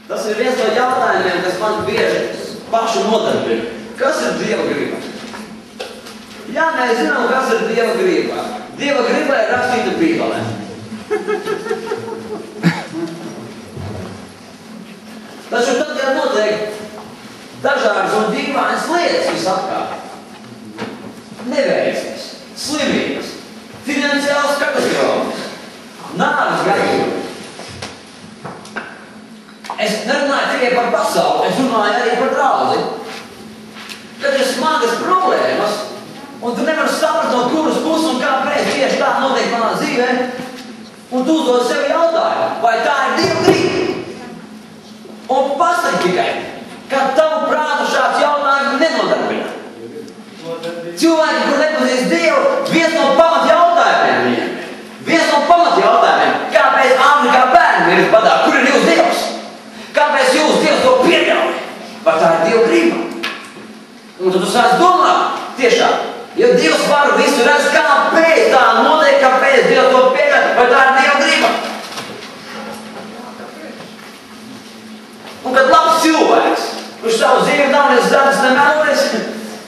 Tas ir viens no jautājumiem, kas man bieži pašu nodarbina. Kas ir Dieva griba? Jā, mēs zinām, kas ir Dieva griba. Dieva griba ir rakstīta Bībelē. Taču tad, kad notiek dažādas un dīvainas lietas visapkārt, neveiksmes, slimības, finansiāls katastrofas, nāves gadījumi. Es nerunāju tikai par pasauli, es runāju arī par draudzi. Kad ir smagas problēmas, un tu nevari saprast, no kuras puses un kāpēc tieši tā notiek manā dzīvē, un tu uzdod sev jautājumu, vai tā ir Dieva griba? Un pasaki tikai, ka tavu prātu šāds jautājums nenodarbina. Cilvēki, kur nepazīst Dievu, viens no pamat jautājumiem viņiem. Viens no pamat jautājumiem, kāpēc Āfrikā bērni mirst badā, kur ir jūs Dievs? Kāpēc jūs Dievs to pieļauj? Vai tā ir Dieva griba? Un tad tu sāc domāt, tiešām, ja Dievs var visu redz, kāpēc tā notiek, kāpēc Dievs to pieļauj, vai tā ir Dieva griba? Un kad labs cilvēks, kurš savu dzīvi nav nes zardas, nemelojas,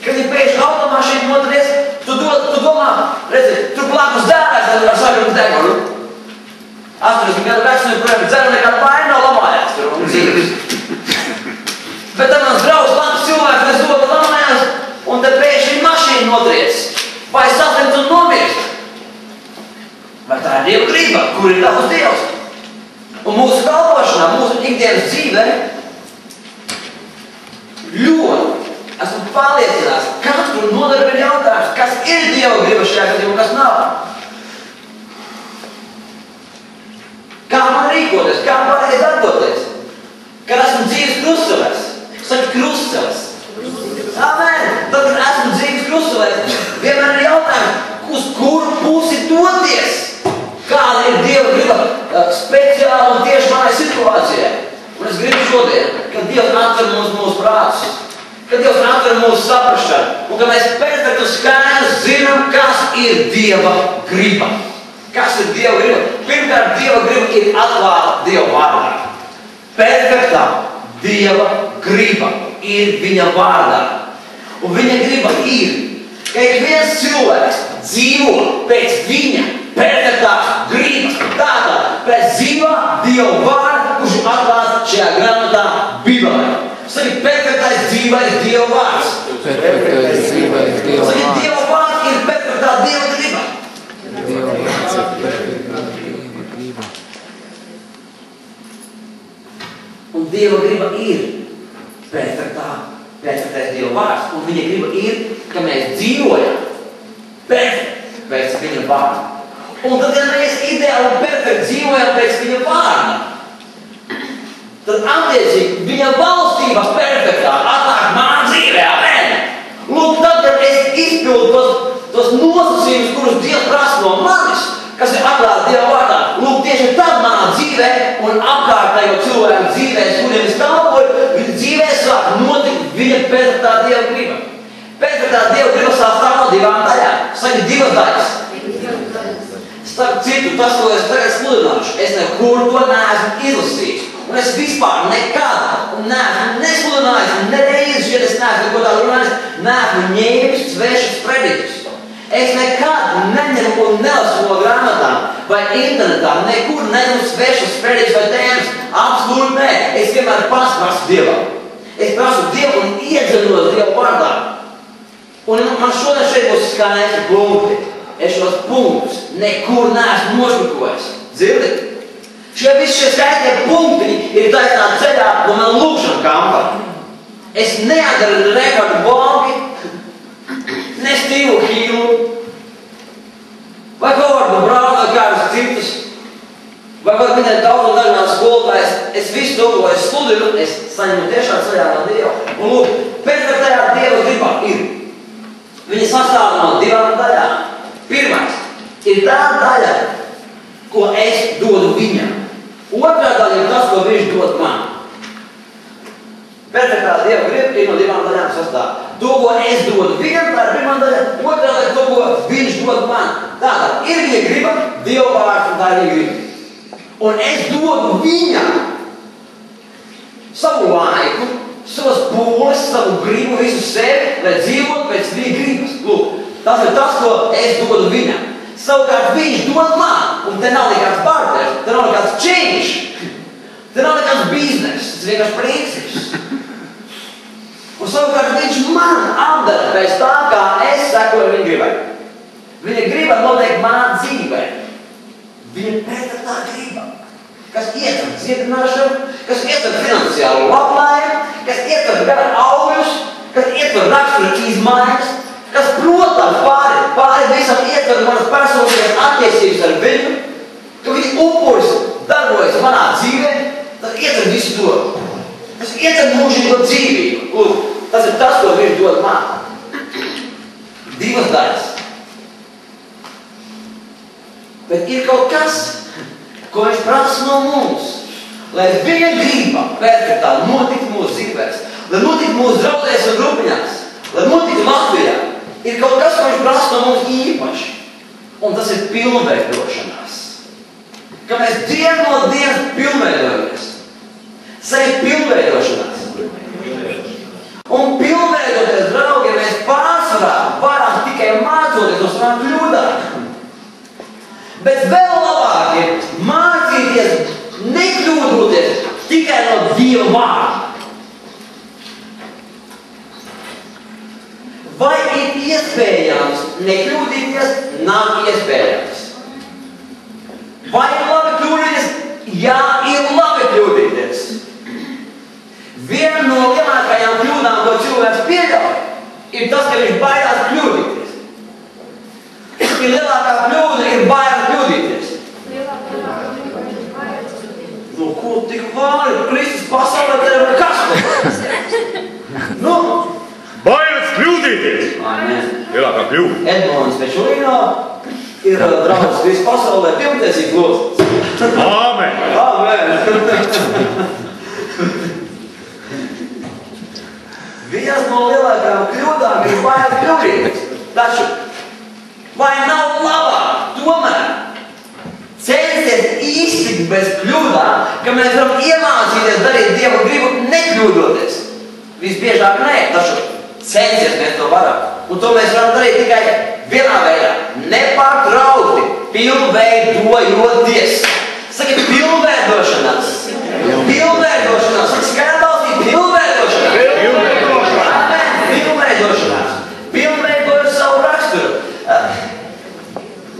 kad ir pēkšņi automašīna notriec, tu domā, redzi, tur blakus dērās, tad var sākt uz degunu. 80 gadu vecs, un joprojām dzeru nekāda vaina nav lamājās tur un dzīves. Bet tad mans draugs labs cilvēks, mēs dodu lamājās, un tad pēkšņi mašīna notriec. Vai saslimt un nomirst? Vai tā ir Dieva griba? Kur ir tavs Dievs? Un mūsu kalpošanā, mūsu ikdienas dzīvē, ļoti esmu pārliecināts, katru nodarbina jautājums, kas ir Dieva griba šajā gadījumā, kas nav. Kā man rīkoties, kā pareizi darboties? Kad esmu dzīves krustcelēs, saka krustcelēs. Amen! Tad, kad esmu dzīves krustcelēs, vienmēr ir jautājums, uz kuru pusi doties? Kāda ir Dieva griba speciāli un tieši manai situācijai? Un es gribu šodien, kad Dievs atver mūsu prātus, kad Dievs atver mūsu saprašanu, un kad mēs perfekti skaidri zinām, kas ir Dieva griba. Kas ir Dieva griba? Pirmkārt, Dieva griba ir atklāta Dieva vārdā. Perfektā Dieva griba ir viņa vārdā. Un viņa griba ir, ka ik viens cilvēks dzīvo pēc viņa perfektās gribas. Tātad pēc dzīvā Dieva vārda, kurš ir atklāts šajā grāmatā Bībelē. Saki, perfektais dzīvais Dieva vārds. Perfektais dzīvais Dieva vārds. Saki, Dieva vārds ir perfektā Dieva griba. Dieva vārds ir perfektā Dieva griba. Un Dieva griba ir perfektais Dieva vārds. Un viņa griba ir, ka mēs dzīvojam perfekti pēc viņa vārda. Un tad, ja mēs ideāli un perfekti dzīvojam pēc viņa vārda, tad attiecīgi viņa valstība perfektā atnāk manā dzīvē. Amen! Lūk, tad, kad es izpildu tos nosacījumus, kurus Dievs prasa no manis, kas ir atklāti Dieva vārdā, lūk, tieši tad manā dzīvē un apkārtējo cilvēku dzīvēs, kuriem es kalpoju, viņa dzīvē sāk notikt viņa perfektā Dieva griba. Perfektā Dieva griba sastāv no divām daļām. Saka, divas daļas. Starp citu, tas, ko es tagad sludināšu, es nekur to neesmu izlasījis. Un es vispār nekad neesmu nesludinājis, nereizi, ja es neesmu neko tādu runājis, neesmu ņēmis svešas prediķus. Es nekad neņemu un nelasu no grāmatām vai internetā, nekur neņemu svešas prediķus vai tēmas. Absolūti nē. Es vienmēr prasu Dievam. Es prasu Dievu un iedziļinos Dieva vārdā. Un man šodien šeit būs skaisti punkti. Es šos punktus nekur neesmu nošpikojis. Dzirdi? Visi šie skaistie punkti ir taisnā ceļā no man lūkšana kampa. Es neatdaru rekordu banki, ne Stīvu Hīlu, vai Gordu Braunu, vai kādus citus, vai var minēt daudz un dažādas skolotājs. Es visu to, ko es sludinu, es saņemu tiešām ceļā no Dieva. Un lūk, perfektajā Dieva gribā ir. Viņa sastāv no divām daļām. Pirmais ir tā daļa, ko es dodu viņam. Otrā daļa ir tas, ko viņš dod man. Perfektā Dieva griba ir no divām daļām sastāv. To, ko es dodu viņam, tā ir pirmā daļa. Otrā daļa, to, ko viņš dod man. Tātad ir viņa griba, Dieva vārds un tā ir viņa griba. Un es dodu viņam savu laiku, savas pūles, savu gribu, visu sevi, lai dzīvot pēc viņa gribas. Lūk, tas ir tas, ko es dodu viņam. Savukārt viņš dod man, un te nav nekāds partners, te nav nekāds change, te nav nekāds biznes, tas vienkārši princips. Un savukārt viņš man apdara pēc tā, kā es sekoju viņa gribai. Viņa griba noteikti manā dzīvē. Viņa pēc tā griba, kas ietver dziedināšanu, kas ietver finansiālu labklājību, kas ietver gara augļus, kas ietver rakstura izmaiņas, kas, protams, pāri visam ietver manas personīgās attiecības ar viņu, ka viņš upuris darbojas manā dzīvē, tas ietver visu to. Tas ietver mūžīgo dzīvību. Lūk, tas ir tas, ko viņš dod man. Divas daļas. Bet ir kaut kas, ko viņš prasa no mums, lai viņa griba perfektā notiktu mūsu dzīvēs, lai notiktu mūsu draudzēs un grupiņās, lai notiktu Latvijā. Ir kaut kas, ko viņš prasa no mums īpaši, un tas ir pilnveidošanās. Ka mēs dienu no dienas pilnveidojamies. Sevi pilnveidošanās. Un pilnveidoties, draugi, mēs pārsvarā varam tikai mācoties no savām kļūdām. Bet vēl labāk ir mācīties, nekļūdoties tikai no Dieva vārda. Vai ir iespējams nekļūdīties? Nav iespējams. Vai ir labi kļūdīties? Jā, ir labi kļūdīties. Viena no lielākajām kļūdām, ko cilvēks pieļauj, ir tas, ka viņš baidās kļūdīties. Ir lielākā kļūda ir baila kļūdīties. Nu, ko tik vāri? Kristus pasaulē tev ir kas? Nu? Bailes kļūdīties! Amen. Lielākā kļūda. Edmonds Pečulīnā ir draugs Kristus pasaulē pilntiesīgi lūdzu. Āmen! Amen! Vienas no lielākām kļūdām ir baila kļūdīties. Taču vai nav labāk tomēr censties iztikt bez kļūdām, ka mēs varam iemācīties darīt Dieva gribu nekļūdoties? Visbiežāk nē, taču censties mēs to varam. Un to mēs varam darīt tikai vienā veidā. Nepārtraukti pilnveidojoties. Saki, pilnveidošanās. Pilnveidošanās. Saki, skaidrā balsī, pilnveidošanās. Amen. Pilnveidošanās. Pilnveidojot savu raksturu.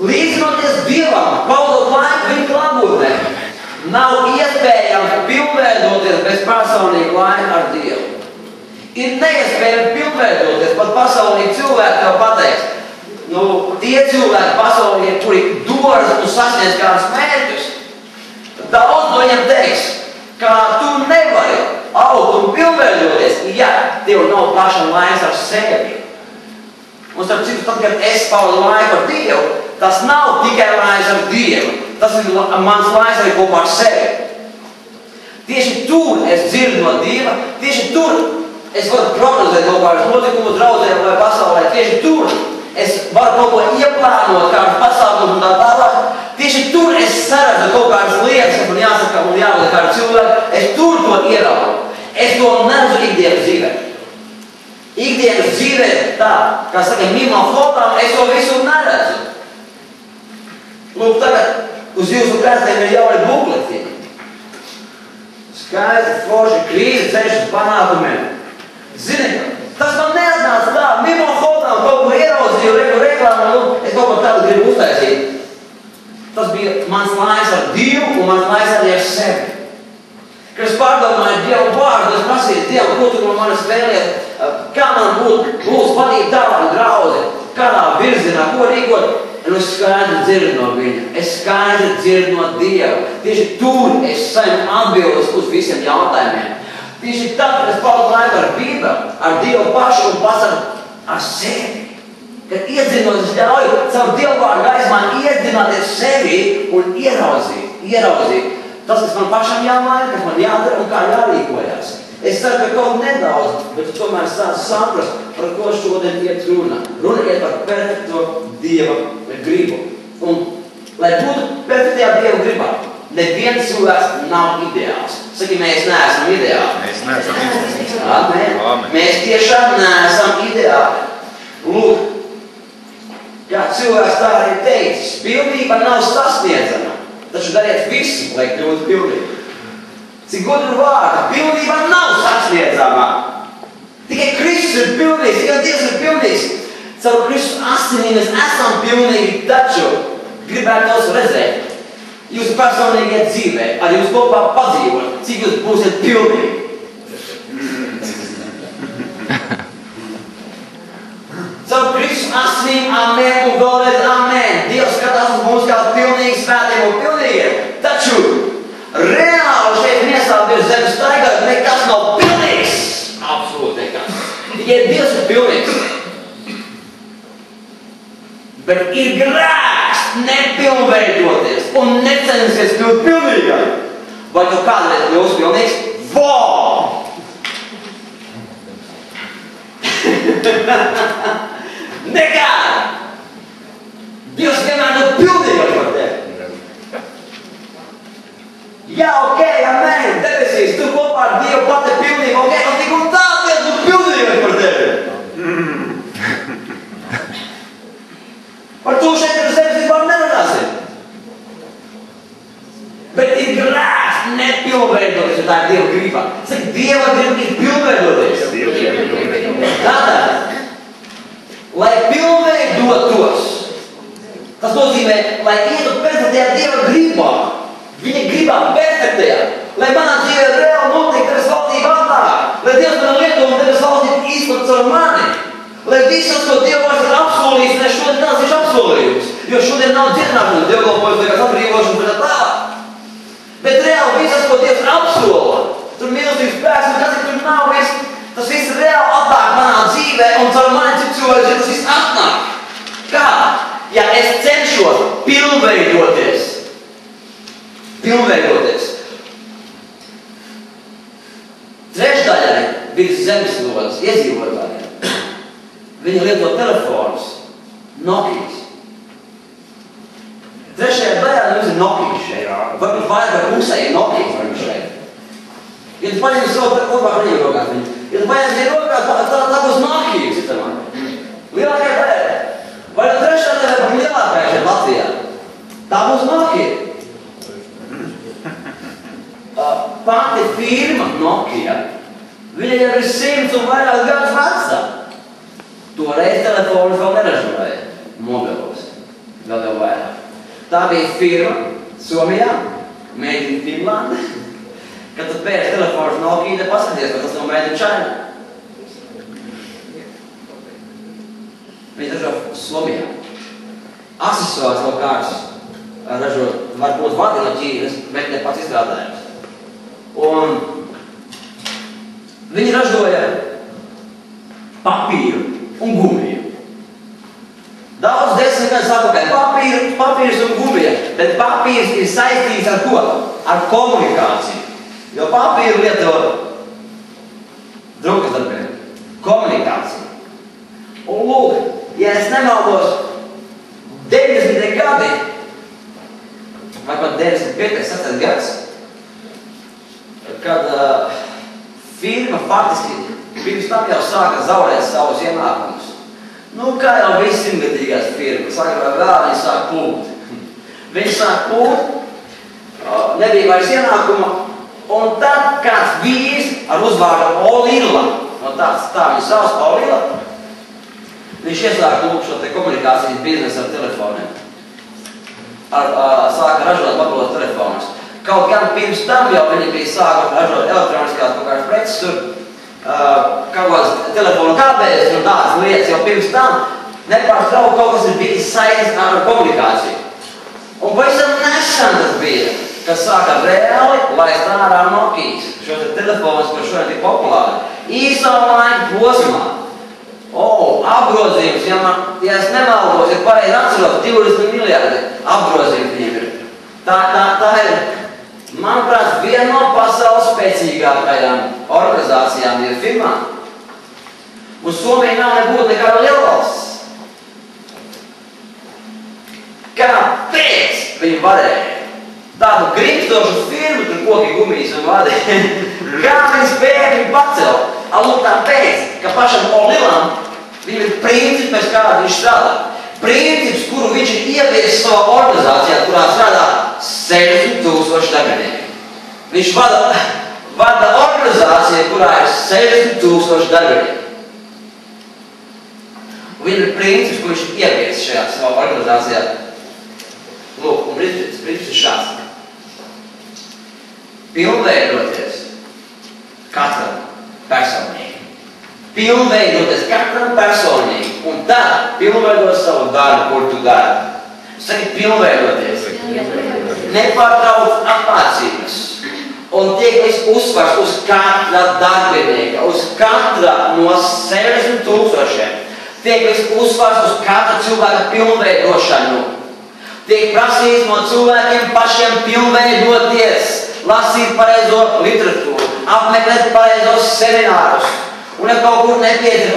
Līdzinoties Dievam, pavadot laiku viņa klātbūtnē, nav iespējams pilnveidoties bez personīga laika ar Dievu. Ir neiespējami pilnveidoties, pat pasaulīgi cilvēki tev pateiks. Nu, tie cilvēki pasaulīgi, kuri dodas un sasniedz kādus mērķus, daudz no viņiem teiks, ka tu nevari augt un pilnveidoties, ja tev nav pašam laiks ar sevi. Un starp citu, tad, kad es pavadu laiku ar Dievu, tas nav tikai laiks ar Dievu, tas ir mans laiks arī kopā ar sevi. Tieši tur es dzirdu no Dieva, tieši tur es varu prognozēt kaut kādus notikumus draudzēm vai pasaulē, tieši tur es varu kaut ko ieplānot, kādus pasākumus un tā tālāk. Tieši tur es saredzu kaut kādas lietas, kas man jāsaka un jāvada kādu cilvēku, es tur to ieraugu. Es to neredzu ikdienas dzīvē. Ikdienas dzīvē tā, kā saka, mimo fotām, es to visu neredzu. Lūk, tagad uz jūsu krēstiem ir jauni bukletiņi. Skaidri, forši, krīze, ceļš uz panākumiem. Zini, tas man neatnāca tā, mimo fotām kaut ko ieraudzīju, reklāmu, un es kaut ko tādu gribu uztaisīt. Tas bija mans laiks ar Dievu un mans laiks arī ar sevi. Kad es pārdomāju Dievu vārdu, es prasīju Dievu, ko tu no manis vēlies, kā man būs patīk tālāk draudzi, kādā virzienā, ko rīkot. Un es skaidri dzirdu no viņa, es skaidri dzirdu no Dieva. Tieši tur es saņemu atbildes uz visiem jautājumiem. Tieši tad, kad es pavadu laiku ar Bībeli, ar Dievu pašu un pats ar sevi. Kad iedzinot, es ļauju savu Dievvārdu gaismā iedzināties sevi un ieraudzīt. Tas, kas man pašam jāmaina, kas man jādara un kā jārīkojās. Es ceru, ka kaut nedaudz, bet tu tomēr sāc saprast, par ko šodien iet runa. Runa iet par perfekto Dieva gribu. Un, lai būtu perfektajā Dieva gribā, neviens cilvēks nav ideāls. Saki, mēs neesam ideāli. Mēs neesam ideāli. Amen. Mēs tiešām neesam ideāli. Lūk, kā cilvēks tā arī teicis, pilnība nav sasniedzama, taču dariet visu, lai kļūtu pilnīgi. Cik gudru vārdu, pilnība nav sasniedzama. Tikai Kristus ir pilnīgs, tikai Dievs ir pilnīgs. Caur Kristus asinīm mēs esam pilnīgi, taču gribētu tos redzēt. Jūsu personīgajā dzīvē, ar jūs kopā padzīvot, cik jūs būsiet pilnīgi. Caur Kristus asinīm, amen, un vēlreiz amen. Dievs skatās uz mums kā pilnīgi svētiem un pilnīgiem. Taču reāli šeit miesāt virs zemes staigājot, nekas nav pilnīgs. Absolūti nekas. Tikai Dievs ir pilnīgs. Bet ir grēks nepilnveidoties un necensties kļūt pilnīgai. Vai tu kādreiz kļūsi pilnīgs? Wow! Nekād! Dievs vienmēr ir pilnīgais par tevi. Jā, ok, amen, debesīs, tu kopā ar Dievu pati pilnīgi, ok, un tik un tā, Dievs ir pilnīgais par tevi. Par to šeit ar zemes vispār nerunāsim. Bet ir grēks nepilnveidoties, jo tā ir Dieva griba. Saka, Dieva griba ir pilnveidoties. Tātad, lai pilnveidotos, tas nozīmē, lai ietu perfektajā Dieva gribā, viņa gribā perfektajā, lai manā dzīvē reāli notiek Tevis valstība atnāk, lai Dievs man lieto un Tevis valstība izplat caur mani. Lai visas, ko Dievs ir apsolījis, ne šodien tās ir apsolījums, jo šodien nav dziedināšana, dievkalpojums, nekāds atbrīvošana, bet tā. Bet reāli visas, ko Dievs apsola, tur milzīgs spēks, un kas tur nav, tas viss reāli atnāk manā dzīvē, un caur mani cik cilvēks, tas viss atnāk. Kā? Ja es cenšos pilnveidoties. Trešdaļai virs zemeslodes iedzīvotājiem. Viņi lieto telefonus, Nokijas. Trešajā daļā jums ir Nokijas šeit. Varbūt vairāk vai pusē ir Nokijas vai šeit. Ja tu paņem savu kopā rokās viņu, ja tu paņem viņu rokās, tā būs Nokijas, citamā. Lielākajā daļā. Vai tu trešā daļā par lielākajā šeit Latvijā? Tā būs Nokija. Pati firma Nokija, viņa jau ir 100 un vairāk gadus vecā. Toreiz telefonus vēl neražoja, mobilos, vēl vairāk. Tā bija firma Somijā, Made in Finland. Kad tu pērš telefonus Nokia, te paskaties, ka tas nav Made in China. Viņi ražo Somijā. Aksesuārs vēl kāds ražo, varbūt vadi no Ķīnas, bet ne pats izstrādājums. Un viņi ražoja papīru un gumiju. Daudz 10 gadus atpakaļ papīrs un gumija, bet papīrs ir saistīts ar ko? Ar komunikāciju. Jo papīru lieto drukas darbiem. Komunikācija. Un lūk, ja es nemaldos 90. gadi, vai pat 95. 6. gads, kad firma faktiski pirms tam jau sāka zaudēt savus ienākumus. Nu, kā jau viss simtgadīgās firmas, viņi sāk pūt. Viņi sāk pūt, nebija vairs ienākuma, un tad kāds vīrs ar uzvārdu Olila, no tā viņa savs Olila, viņš iesāk lūk šo te komunikācijas biznesu ar telefoniem. Sāka ražot mobilos telefonus. Kaut gan pirms tam jau viņi bija sākuši ražot elektroniskās kaut kādas preces tur, kaut kādas telefonu kābēļas un tādas lietas, jau pirms tam nepārtraukt kaut kas ir bijis saistīts ar komunikāciju. Un pavisam nesen tas bija, kas sāka reāli laist ārā Nokijas, šos telefonus, kur šodien tik populāri, īsā laika posmā. Apgrozījums, ja es nemaldos, ja pareizi atceros, 20 miljardi apgrozījums viņiem ir. Tā ir, manuprāt, viena no pasaules spēcīgākajām organizācijām ir firmām. Un Somija nav nebūtu nekāda lielvalsts. Kāpēc viņi varēja tādu gribstošu firmu, tur koki gumijas un vadi. Kā viņi spēja viņu pacelt? Lūk, tāpēc, ka pašam Olilam viņam ir principi, pēc kāda viņš strādā. Princips, kuru viņš ir ieviesis savā organizācijā, kurā strādā 60,000 darbinieki. Viņš vada organizāciju, kurā ir 60,000 darbinieki. Un viņam ir princips, ko viņš ir ieviesis šajā savā organizācijā. Lūk, un princips ir šāds. Pilnveidoties katram personīgi. Pilnveidoties katram personīgi. Un tad pilnveidot savu darbu, kur tu dari. Saki pilnveidoties. Nepārtraukt apmācības. Un tiek uzsvars uz katra darbinieka, uz katra no 60,000. Tiek uzsvars uz katra cilvēka pilnveidošanu. Tiek prasīts no cilvēkiem pašiem pilnveidoties, lasīt pareizo literatūru, apmeklēt pareizos seminārus. Un ja kaut kur nepiedzer,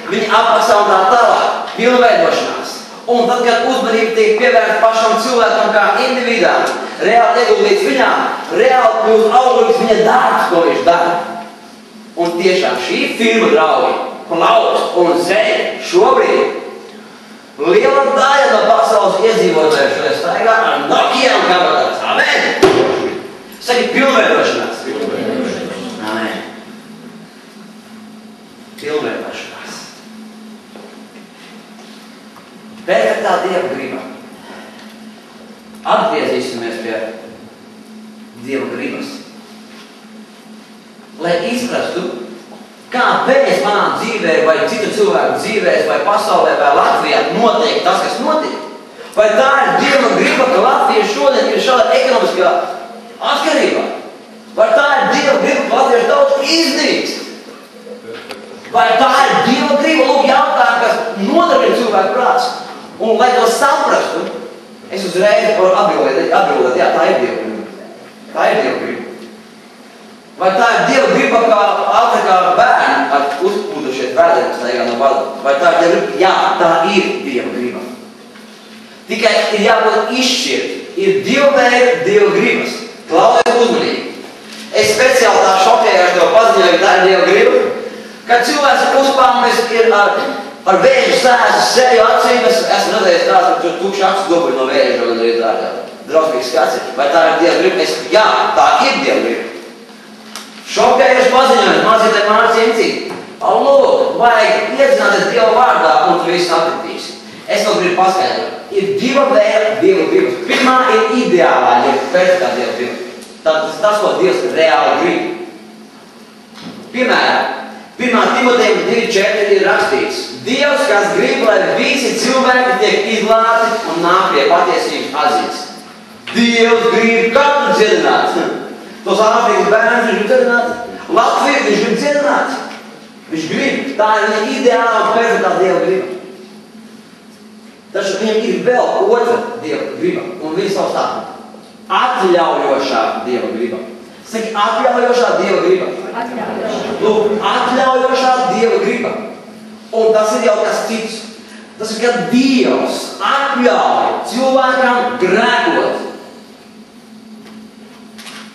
viņi apmaksā un tā tālāk, pilnveidošanās. Un tad, kad uzmanība tiek pievērsta pašam cilvēkam kā individām, reāli ieguldīts viņām, reāli kļūst auglīgs viņa darbs, ko viņš dara. Un tiešām šī firma, draugi, Klaus un Zeļa šobrīd liela daļa no pasaules iedzīvotājiem šodien staigā ar Nokia un kabatās. Amen! Saki pilnveidošanās. Amen. Pilnveidošanās. Perfektā Dieva griba. Atgriezīsimies pie Dieva gribas. Lai izprastu, kāpēc manā dzīvē, vai citu cilvēku dzīvēs, vai pasaulē, vai Latvijā notiek tas, kas notiek. Vai tā ir Dieva griba, ka Latvija šodien ir šādā ekonomiskā atkarībā? Vai tā ir Dieva griba, ka latviešu tauta iznīkst? Vai tā ir Dieva griba? Lūk, jautājumu, kas nodarbina cilvēku prāts. Un, lai to saprastu, es uzreiz varu atbildēt, jā, tā ir Dieva griba. Tā ir Dieva griba. Vai tā ir Dieva griba, kā Āfrikā bērni ar uzpūdušies bērniem staigā no bada? Vai tā ir Dieva griba? Jā, tā ir Dieva griba. Tikai ir jābūt izšķirt. Ir divu veidu Dieva gribas. Klausies uzmanīgi. Es speciāli tā šokējuši tev paziņoju, ka tā ir Dieva griba. Kad cilvēks uzpāmies ir ar vēža sēsu seju acīm, es esmu redzējis tāds, ka tukši acis dobuļi no vēža un arī tā drausmīgs skats. Vai tā ir Dieva griba? Jā, tā ir Dieva griba. Šokējuši paziņojumi, mācītāji Mārcis Incīgi. Lūdzu, vajag iedzināties Dieva vārdā un tu visu atkritīsi. Es vēl gribu paskaidrot. Ir diva veida Dieva gribas. Pirmā ir ideālā, ir perfektā Dieva griba. Tas, ko Dievs reāli grib. Piemēram, 1. Timotejam 2.4 ir rakstīts. Dievs, kas grib, lai visi cilvēki tiek izglābti un nāk pie patiesības atzīts. Dievs grib katru dziedināt. Tos Āfrikas bērnus viņš grib dziedināt. Latviju viņš grib dziedināt. Viņš grib. Tā ir viņa ideāla un perfektā Dieva griba. Taču viņam ir vēl otra Dieva griba. Un viņa savs tā. Atļaujošā Dieva griba. Saki, atļaujošā Dieva griba. Lūk, atļaujošā Dieva griba. Un tas ir jau kas cits. Tas ir, kad Dievs atļauj cilvēkam grēkot.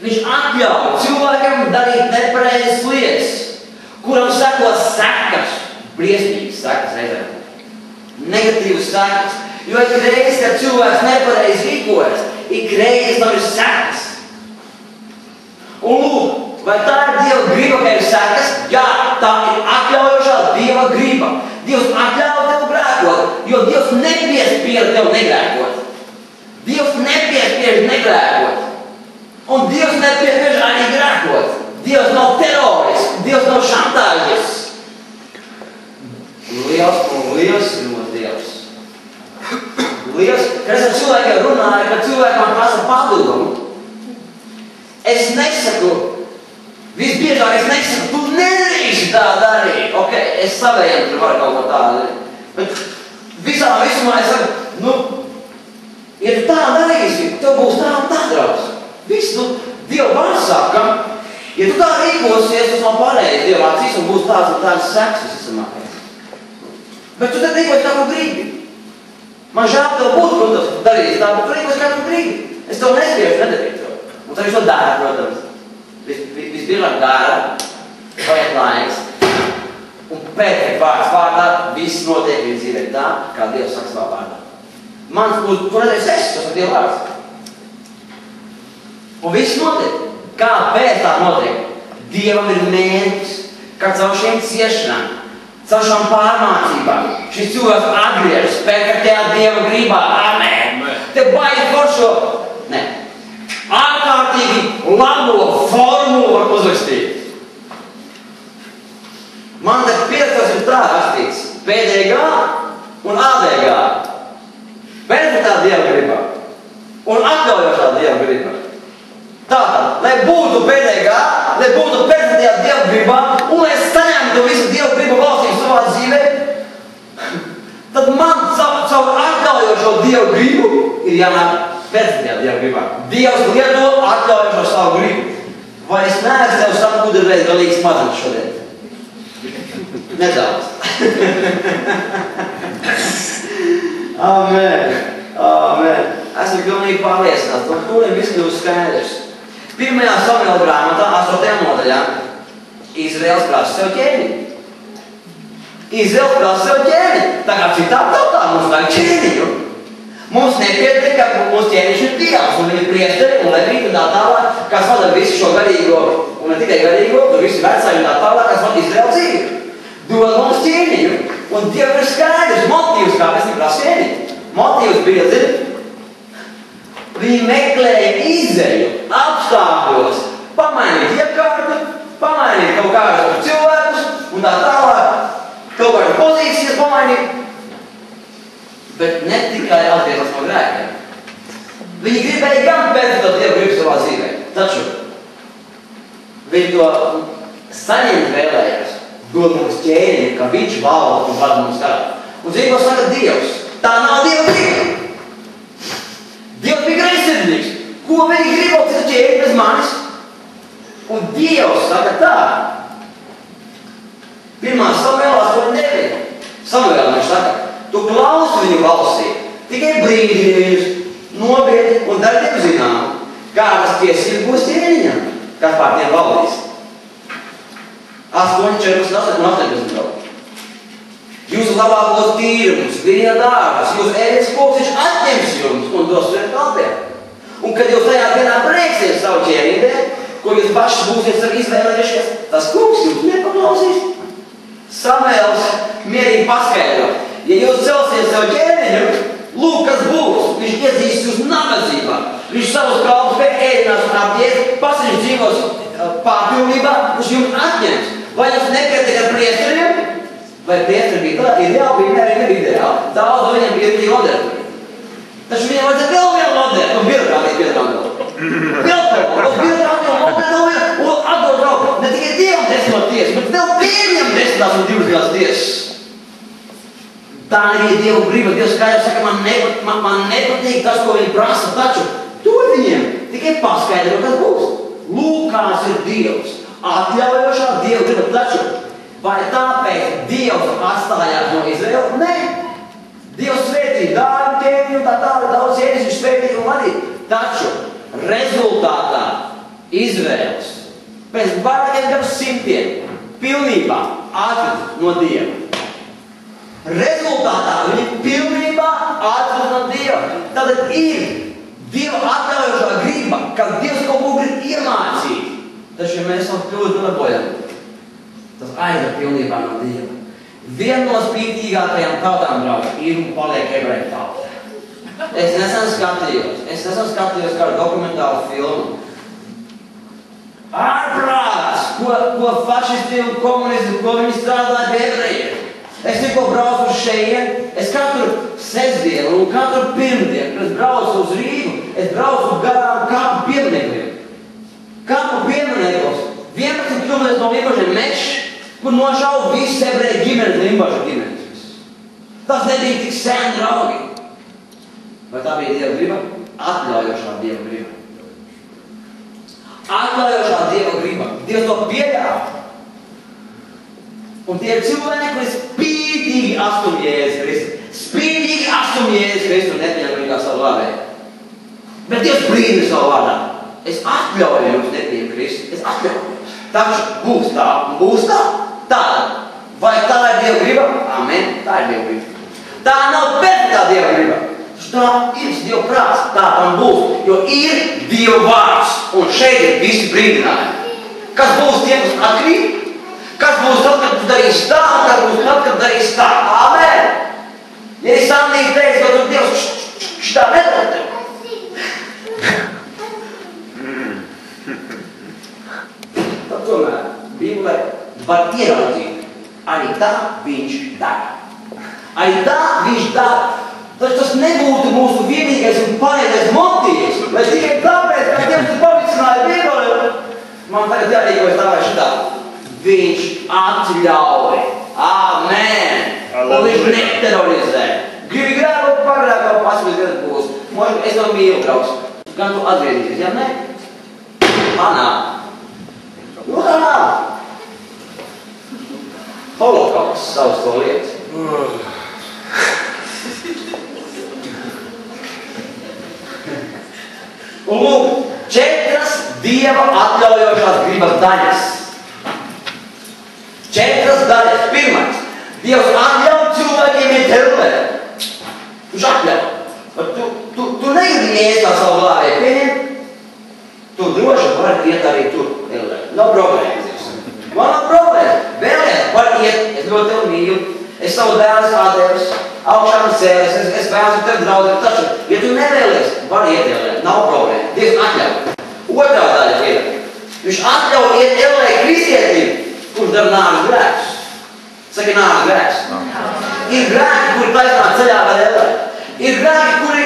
Viņš atļauj cilvēkam darīt nepareizas lietas, kuram seko sekas, briesmīgas sekas reizēm. Negatīvas sekas. Jo ik reiz, kad cilvēks nepareizi rīkojas, ik reiz tam ir sekas. Un lūk, vai tā ir Dieva griba, ka ir sekas? Jā, tā ir atļaujošā Dieva griba. Dievs atļauj tev grēkot, jo Dievs nepiespiež tev negrēkot. Dievs nepiespiež negrēkot. Un Dievs nepiespiež arī grēkot. Dievs nav terorists, Dievs nav šantāžists. Liels un liels ir mūsu Dievs. Liels, kad es ar cilvēkiem runāju, kad cilvēkam prasa padomu, es nesaku, visbiežāk es nesaku, tu nedrīkst tā darīt. Ok, es savējiem tur varu kaut ko tādu darīt. Bet visā visumā es saku, ja tu tā darīsi, tev būs tā un tā draudz. Viss, Dieva vārds saka, ja tu tā rīkosies, tas nav pareizi Dieva acīs un būs tāds un tāds seks, visam. Bet tu tad rīkosi kā tu gribi. Man žēl tev būtu, protams, darīsi tā, bet tu rīkosi kā tu gribi. Es to nespiežu nedarīt to. Un tad viņš to dara, protams. Visbiežāk dara, paiet laiks. Un perfekti vārdā viss notiek viņa dzīvē tā, kā Dievs saka savā vārdā. Mans būs, ko redzēs es, tas ir Dieva vārds. Un viss notiek. Kāpēc tā notiek? Dievam ir mērķis, ka caur šiem ciešanām, caur šām pārmācībām šis cilvēks atgriežas perfektajā Dieva gribā. Amen! Te baigi foršo, ne, ārkārtīgi labo formulu var uzrakstīt. Man te piecas ir tā rakstīts, PDG un ADG. Perfektā Dieva gribā un atļaujošā Dieva gribā. Tātad, lai būtu PDG, lai būtu perfektajā Dieva gribā un lai saņemtu visu Dieva gribu valstību savā dzīvē, tad man caur atļaujošo Dieva gribu ir jānāk perfektajā Dieva gribā. Dievs lieto atļaujošo savu gribu. Vai es neesmu tev sakudrējis galīgi smadzenes šodien? Nedaudz. Amen. Amen. Esmu pilnīgi pārliecināts, un tūlīt viss kļūst skaidrs. 1. Samuela grāmatā, 8. nodaļā, Izraels prasa sev ķēniņu. Izraels prasa sev ķēniņu. Tā kā citā tautā mums vajag ķēniņu. Mums nepietiek, ka mums ķēniņš ir Dievs, un viņi priesteri un levīti un tā tālāk, kas vada visu šo garīgo, un ne tikai garīgo, tur visi vecāji un tā tālāk, kas vada Izraela dzīvi. Dod mums ķēniņu, un Dievam ir skaidrs motīvs, kāpēc viņi prasa ķēniņu. Motīvs bija, zini, viņi meklēja izēju apstākļos, pamainīt iekārtu, pamainīt kaut kādus cilvēkus un tā tālāk, kaut kādu pozīcijas pamainīt, bet ne tikai atgriezties no grēkiem. Viņi gribēja gan perfektot Dievu gribu savā dzīvē, taču viņi to saņemt vēlējās, dod mums ķēniņu, ka viņš valda un vada mums karā. Un zini, ko saka Dievs? Tā nav Dieva griba. Dievs bija greizsirdīgs. Ko viņi grib citu ķēniņu bez manis? Un Dievs saka tā. 1. Samuela 8.9. Samuela viņš saka, tu klausi viņu balsī, tikai brīdini viņus, nobiedi un dari tiem zinām, kādas tiesības būs ķēniņam, kas pār tiem valdīs. 8, 14 un 18. Jūsu labākos tīrumus, viņa dārgas, jūsu ēdienas koks viņš atņems jums un dos vienu kalpiem. Un kad jūs tajā dienā brēksiet savu ķēnītē, ko jūs paši būsiet savu izvēlējušies, tas kungs jūs nepaklausīs. Samuēls mierīgi paskaidro, ja jūs celsiet savu ķēniņu, lūk, kas būs. Viņš iedzīs jūs nabadzībā. Viņš savus kalpus pēc ēdinās un apdies, pats viņš dzīvos pārpilnībā, viņš jums atņems. Vai jūs nepietiek ar priesteriem? Vai priesteri bija tā ideāli, viņa arī nebija ideāli. Daudz viņam bija tik moderni. Taču viņam vajadzēja vēl vienu moderni, un birokrātīgi piedrāmot. Vēl un atdod vēl ne tikai Dievam 10 tiesas, bet vēl vienam 10 un 20 tiesas. Tā arī Dieva griba. Dievs skaidrs saka, man nepatīk tas, ko viņi prasa, taču dod viņiem tikai paskaidro, kas būs. Lūk, kāds ir Dievs. Atļaujošā Dieva griba, taču vai tāpēc Dievs atstājās no Izraela? Nē. Dievs svētīja dāļu ķēniņu un tā daudz ķēniņus viņš svētīja un vadīja. Taču rezultātā Izraels pēc vairākiem gadsimtiem pilnībā atved no Dieva. Rezultātā viņi pilnībā atved no Dieva. Tātad ir Dieva atļaujošā griba, ka Dievs kaut ko grib iemācīt. Taču, ja mēs savu kļūdu nelabojam, tas aizver pilnībā no Dieva. Viena no spītīgākajām tautām, draugi, ir un paliek ebreju tauta. Es nesen skatījos kādu dokumentālu filmu. Ārprāts, ko fašisti un komunisti, ko viņi strādāja pie ebrejiem. Es tikko braucu uz šeien, es katru sestdienu un katru pirmdienu, kad es braucu uz Rīgu, es braucu garām kapu pieminekļiem. Kapu pieminekļos 11 km no Limbažiem mešs, kur nošauja visu ebreju ģimenes Limbažu ģimenes. Tas nebija tik sen, draugi. Vai tā bija Dieva griba? Atļaujošā Dieva griba. Atļaujošā Dieva griba. Dievs to pieļāva. Un tie ir cilvēki, kuri spīdīgi astum Jēzus Kristu. Spīdīgi astum Jēzus Kristu un nepieņem viņu kā savu glābēju. Bet Dievs brīdina savu vārdā. Es atļauju jums nepiekrist, es atļauju. Taču būs tā un būs tā. Tāda. Vai tā ir Dieva griba? Amen. Tā ir Dieva griba. Tā nav perfektā Dieva griba. Tā ir Dieva prāts. Tā tam būs. Jo ir Dieva vārds. Un šeit ir visi brīdinājumi. Kas būs tiem, kas atkrīt? Kas būs tad, kad tu darīsi tā? Kas būs tad, kad darīsi tā? Amen. Ja es samnīgi teicu, ka tu Dievs šitā nedod tev. Tad tomēr Bībelē var ieraudzīt. Arī tā viņš dara. Arī tā viņš dara. Taču tas nebūtu mūsu vienīgais un pareizais motīvs. Vai tikai tāpēc, ka Dievs tu pavicināja Bībelē. Man tagad jārīkojas tā vai šitā. Viņš atļauj. Amen. Un viņš neterorizē. Gribi grēkot, pagrēkot, pasmies, kad būs. Es to mīlu, draugs. Gan tu atgriezīsies, ja ne? Anā. Nu, Anā. Holokausts savas to lietas. Un lūk, 4 Dieva atļaujošās gribas daļas. 4 daļas. Pirmais. Dievs atļauj cilvēkiem iet ellē. Viņš atļauj. Tu negribi iet kā savu glābēju. Pieņem? Tu droši vari iet arī tur ellē. Nav problēmas. Man nav problēmas. Vēlēt var iet. Es ļoti tev mīlu. Es savu dēlu ādēvis. Augšā un cēlis. Es vēlos ar tevi draudzēt. Taču, ja tu nevēlies, var iet ellē. Nav problēma. Dievs atļauj. Otrā daļa ir. Viņš atļauj iet ellē kristietim, kurš dara nāves grēkus. Saka, nāves grēkus. Ir grēki, kuri taisnā ceļā var ellē. Ir grēki, kuri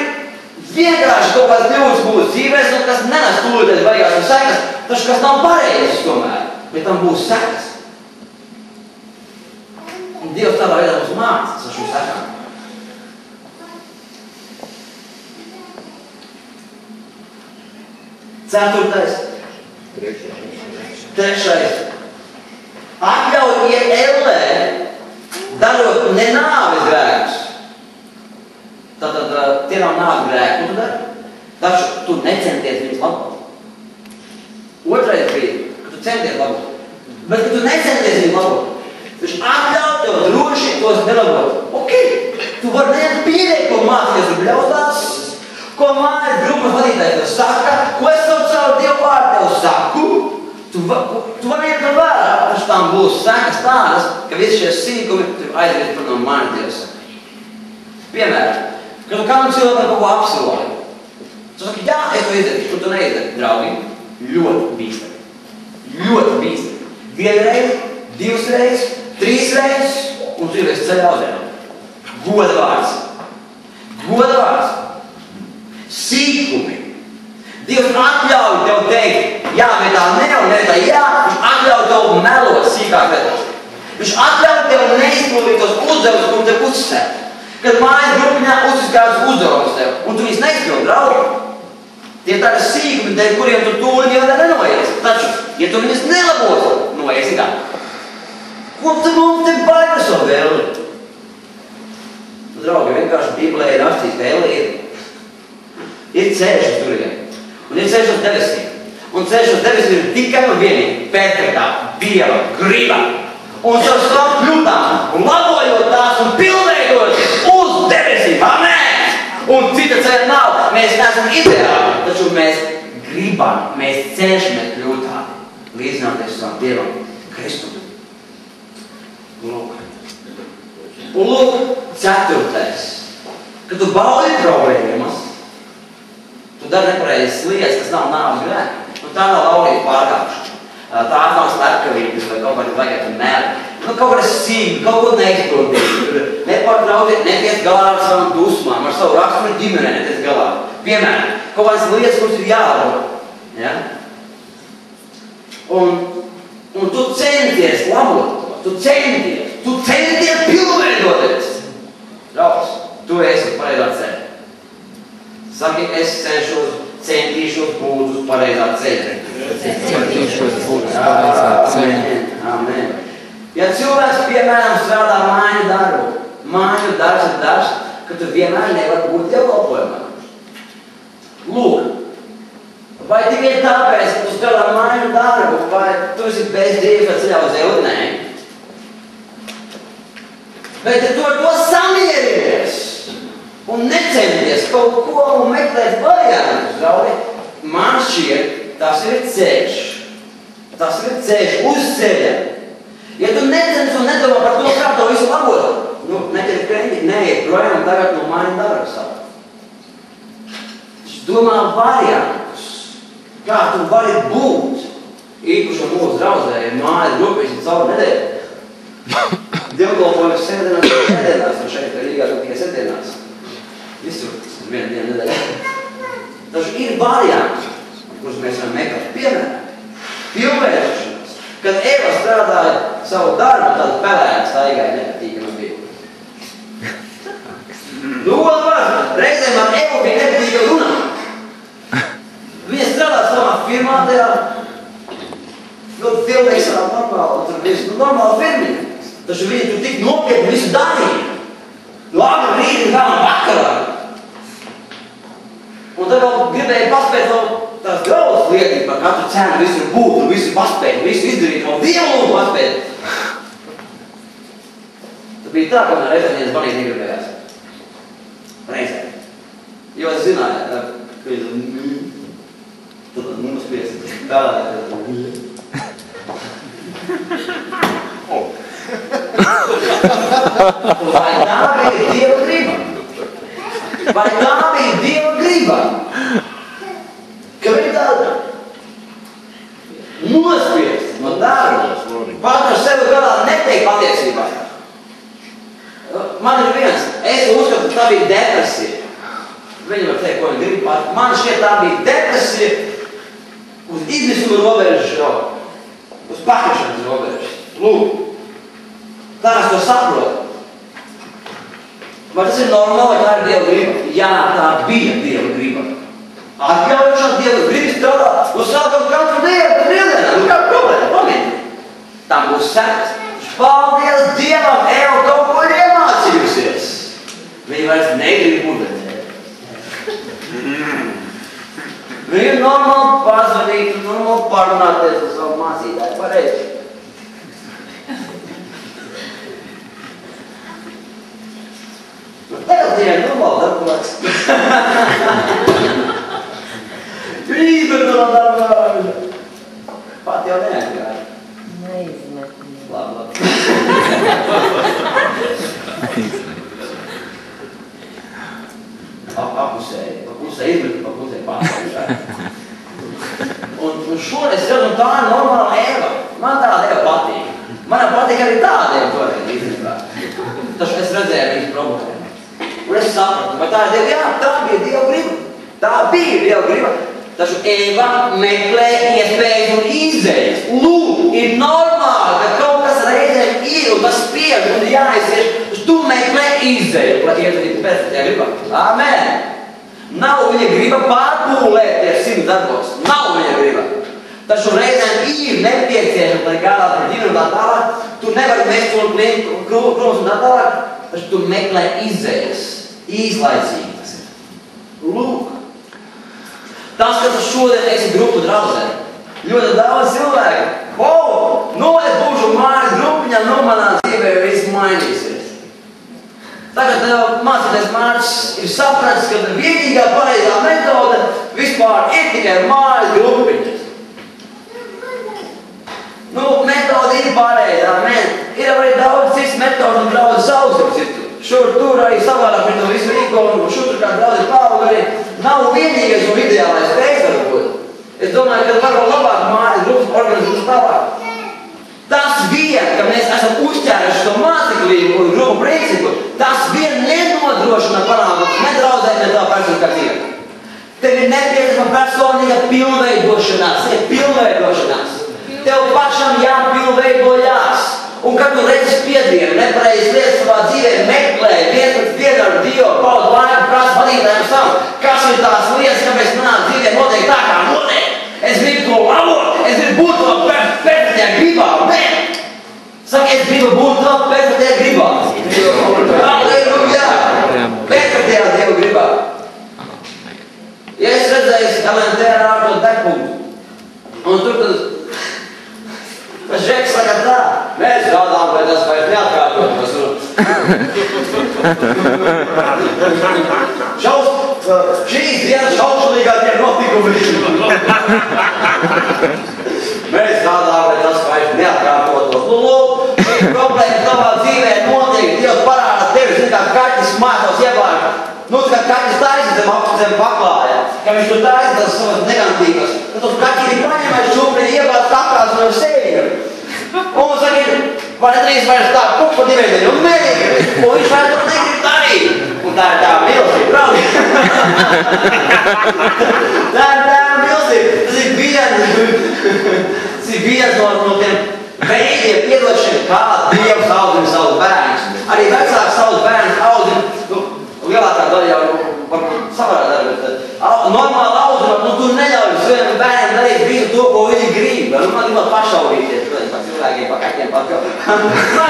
vienkārši kaut kāds kļūdas būs dzīvēs, un kas nenes tūlītēs beigās un sekas, taču kas nav pareizes tomēr, bet tam būs sekas. Un Dievs tādā veidā mums mācās ar šo sekām. Ceturtais. Trešais. Atļauj iet ellē, darot ne nāves grēkus. Tātad tie nav nāves grēki, ko tu dari? Taču tu necenties viņus labot. Otrais brīdi, ka tu centies labot. Bet, ka tu necenties viņus labot. Viņš atļauj tev droši tos nelabot. Ok, tu vari neņemt pierēji, ko mācīties ar bļaudās, ko mājas grupas vadītājs tev saka, ko es savu caur Dievu vārdu tev saku. Tu vari iet no vērā, taču tām būs sekas tādas, ka visi šie sīkumi tu aizies par no mani Dievs. Piemēram, kad kādam cilvēkam kaut ko apsolīja. Tu saki, jā, es to izdarīšu, tu neizdarīši, draugi. Ļoti bīstami. Ļoti bīstami. 1 reizi, 2 reizes, 3 reizes, un tu esi ceļā uz Dievu. Godvārds. Godvārds. Sīkumi. Dievs atļauj tev teikt, jā, bet tā ne, un ne tā jā, viņš atļauj tev melot sīkāk lietas. Viņš atļauj tev neizpildīt tos uzdevumus, kur tev uzsver. Kad mājas grupiņā uzskājas uzdevumus tev, un tu viņus neizpildi, draugi. Tie tādi sīkumi, dēļ kuriem tu tūlīt jau nenoies. Taču, ja tu viņus nelabosi, noiesi kā. Ko tu mums te baigi savu vēli? Draugi, vienkārši Bībelē ir rakstīts, vēli ir. Ir ceļš uz turien. Un ir ceļš uz debesīm. Un ceļš uz debesīm ir tikai un vienīgi perfektā Dieva griba. Un ar savām kļūdām, un labojot tās un pildējot uz debesīm. Amen! Un cita ceļa nav. Mēs neesam ideāli, taču mēs gribam, mēs cenšamies kļūt tādi. Līdzināties savam Dievam Kristum. Lūk. Un lūk, 4. Kad tu baudi problēmas, tu dari nepareizes lietas, kas nav nāves grēki. Un tā nav laulības pārkāpšana. Tā nav slepkavības vai kaut kādi vajag mēri. Nu, kaut kādi sīki, kaut ko neizpildīt. Nepārtrautiet, netiec galā ar savām dusmām, ar savu raksturu ģimenē netiec galā. Piemēram, kaut kādas lietas, kuras ir jālabo. Ja? Un tu centies labot, tu centies pilnveidoties. Draugs, tu esi pareizā ceļā. Saki, es centīšos būt uz pareizā ceļa. Centīšos būt uz pareizā ceļa. Amen. Ja cilvēks, piemēram, strādā māju darbu, māju darbs ir darbs, ka tu vienmēr nevar būt dievkalpojumā. Lūk, vai tikai tāpēc, ka tu strādā māju darbu, vai tu esi bez Dieva ceļā uz eju? Nē. Bet ja tu ar to samierinies un necenties kaut ko un meklēt variantus, draugi, man šķiet, tas ir ceļš. Tas ir ceļš uz ceļa. Ja tu necenties un nedomā par to, kā to visu labot, neķer kreņķi, neiet projām tagad no māju darba savu. Domā variantus, kā tu vari būt. Īpaši mūsu draudzē ir mājas grupīs caur nedēļu. Dievkalpojums sēdienās, un šeit Rīgā tikai sēdienās. Visur, viena diena nedēļā. Taču ir varianti, kurus mēs varam meklēt. Piemēram, pilnvēršanas. Kad Eva strādāja savu darbu, tad pelēna staigāja nepatīkama bija. Reizēm ar Evu bija nepatīkama runāt. Viņa strādā savā firmā tajā, filmēja savā normāli, tur bija normāla firmiņa. Taču viņa tur tik nopietni visu darīja. Labi rīti, kā man vakarā. Un tad vēl gribēja paspēt vēl tās galvas lietīt par katru cenu, visu būt, un visu paspēt, visu izdarīt, vēl Dievu paspēt. Tad bija tā, ka man reizēm zvanīt negribējās. Reizēm. Jo es zināju, ka tad mums piesaka. Vai tā bija Dieva griba? Vai tā bija Dieva griba? Ka viņa tāda nospiest no darba, pat ar sevi galā neteikt patiesībā. Man ir viens, es uzskatu, ka tā bija depresija. Viņi var teikt, ko viņi grib pat. Man šķiet, tā bija depresija uz izmisuma robežu, uz pakašanas robežu. Lūk, tā es to saprotu. Vai tas ir normāli, vai tā ir Dieva griba? Jā, tā bija Dieva griba. Atļaujušā Dieva griba strādāt uz sākam katru dienu, pēc brīvdienām. Kāda problēma? Pamēģini. Tam būs sekas. Paldies Dievam, Eva kaut ko ir iemācījusies. Viņa vairs negrib būt. Viņa ir normāli pazvanīt un normāli parunāties ar savu mācītāju pareizi. Tagad ir normāli darbulāks. Rīta no darbā. Pat jau neatgāja. Neizmet. Labi. Apusēji. Pusē izmet, pa pusē pārstājušā. Un šoreiz redzu, tā ir normāla Eva. Man tāda Eva patīk. Man patīk arī tāda Eva toreiz īstenībā. Taču es redzēju viņas problēmu. Un es sapratu, vai tā ir Dieva? Jā, tā bija Dieva griba. Tā bija Dieva griba. Taču Eva meklē iespējas un izējas. Lūk, ir normāli, ka kaut kas reizēm ir un tas spiež un jāiziet. Tu meklē izēju, lai iedzītu perfektajā gribā. Amen. Nav viņa griba pārpūlēties 100 darbos. Nav viņa griba. Taču reizēm ir nepieciešams, lai gādāt par ģimeni un tā tālāk. Tu nevari mest un krūmus un tā tālāk. Taču tu meklē izējas. Īslaicīgi tas ir. Lūk. Tas, ka tu šodien esi grupu draudzē. Ļoti daudz cilvēku. Es būšu mājas grupiņā, manā dzīvē viss mainīsies. Tagad mācīties Mārcis ir sapratis, ka vienīgā pareizā metode vispār ir tikai mājas grupiņas. Metode ir pareizā, ir arī daudz cits metodas un daudz saucības ir. Šur, tur arī savādāk par to visu rīko un šur tur kā daudz ir pāvuga arī. Nav vienīgais un ideālais veids varbūt. Es domāju, ka var vēl labāk mājas grupas organizēt tālāk. Tas vien, ka mēs esam uzķēruši to māceklību un grupu principu, tas vien nenodrošina panākumus ne draudzē, ne tā personiskā dzīvē. Tev ir nepieciešama personīga pilnveidošanās. Tev pašam jāpilnveidojās. Un kad tu redzi spiedienu, nepareizes lietas savā dzīvē, meklē, viens pēc vienu ar Dievu, paudu laiku, prasa vadītājiem savu, kas ir tās lietas, kāpēc manā dzīvē notiek tā, kā notiek. Es gribu to labot, es gribu būt to perfektajā gribā. Saka, es gribu būt to perfektajā gribā. Halleluja! Perfektajā Dieva gribā. Ja es punktu. Un tur tas žeks saka tā, mēs rādām, vai tas vairs neatkārtotos. Šīs dienas šaušalīgā tiek notikumi. Mēs rādām, vai tas vairs neatkārtotos. Nu, lūk, šī problēma tavā dzīvē notiek. Dievs parāda tevi, zini, kā kaķis mātos iebārk. Nu, kā kaķis taisa zem paklāja, ka viņš tur taisa tas savas negatīvas. Tad tu kaķīni paņemais šupriņi iebārk takās no sevi. Un saka, vai nedrīkst vairs tā kupa divēdēļ, un negrib. Un viņš vairs to negrib darīt. Un tā ir tā milzība, pravdi. Tā ir milzība. Tas ir viens no tiem veidiem piedošana, kā Dievs audzina savus bērnus. Arī vecāks savus bērnus audzina, lielākā daļa jau savā dara, bet normāli audzināt, tu neļauj saviem bērniem darīt visu to, ko viņi grib. Man gribās pašaurīties, pa cilvēkiem, pa kaķiem, pa kaut. Man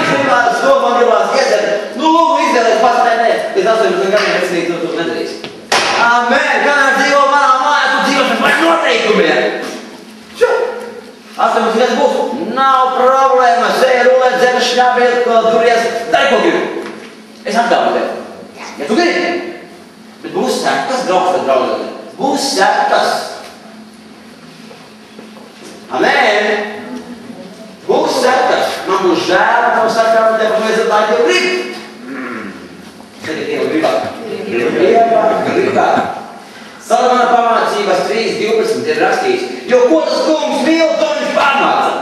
gribās to, man gribās iedzert. Nu, lūk, izvēlēt pats, nē, pēc 18 gadiem vecinīt, tu nedarīsi. Amen, kamēr dzīvo manā mājā, tu dzīvoši par noteikumiem. 18 gadus būs, nav problēma, sēja rulēt, dzēta šļāpiet, turies, dari, ko gribi. Es atgāvu tev. Ja tu gribi, bet būs sekas, draugs pēc draugiem. Būs sekas. Amen. Būs sekas. Man būs žēl, nav sakām, tev mēs ar tā Dievu gribi. Tagad Dievu gribāk. Gribāk. Salamana pamācības 3.12 ir rakstījis, jo ko tas kungs mīl, to viņš pārmāca.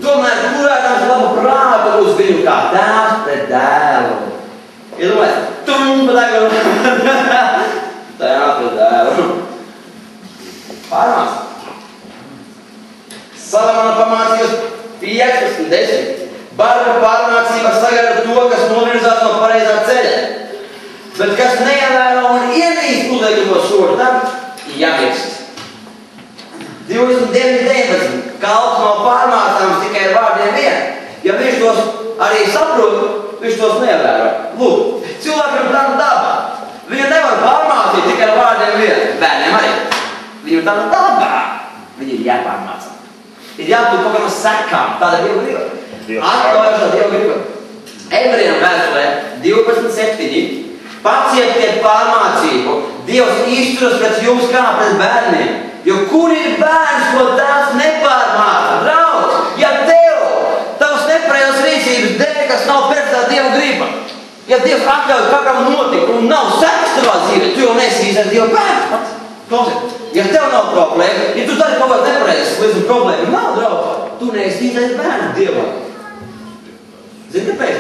Tomēr turētams labu prātu uz viņu kā tēvs pret dēlu. Iedomājies, tumba tagad. Tēvs pret dēlu. Pārmāca. Salamana pamācības 15.10. Barba pārmācība sagada to, kas novirzās no pareizā ceļa. Bet kas neievēro un ienīst uzliekamo sodu, tam jāmirst. 29.19. Kalps nav pārmācāms tikai ar vārdiem vien. Ja viņš tos arī saprot, viņš tos neievēro. Lūk, cilvēkiem tā dabā. Viņu nevar pārmācīt tikai ar vārdiem vien. Bērniem arī. Viņu tā dabā. Viņi ir jāpārmācā. Ir jābūt kaut kādam sekām. Tāda Dieva griba. Atklājušā Dieva griba. Ebrejiem vēstulē 12.7. Pacietiet pārmācību. Dievs izturas pret jums kā pret bērniem. Jo kur ir bērns, ko tēvs nepārmāca? Draugs, ja tev tavs nepareizas rīcības dēļ, kas nav perfektā Dieva griba, ja Dievs atļauj kādam notikt un nav sekas tavā dzīvē, tu jau nesīsi ar Dievu bērns pats. Klausies, ja tev nav problēma, ja tu dari kaut kāds nepareizas, līdz problēma nav, draugs, tu neesīsi ar bērnu Dievam. Zini, kāpēc?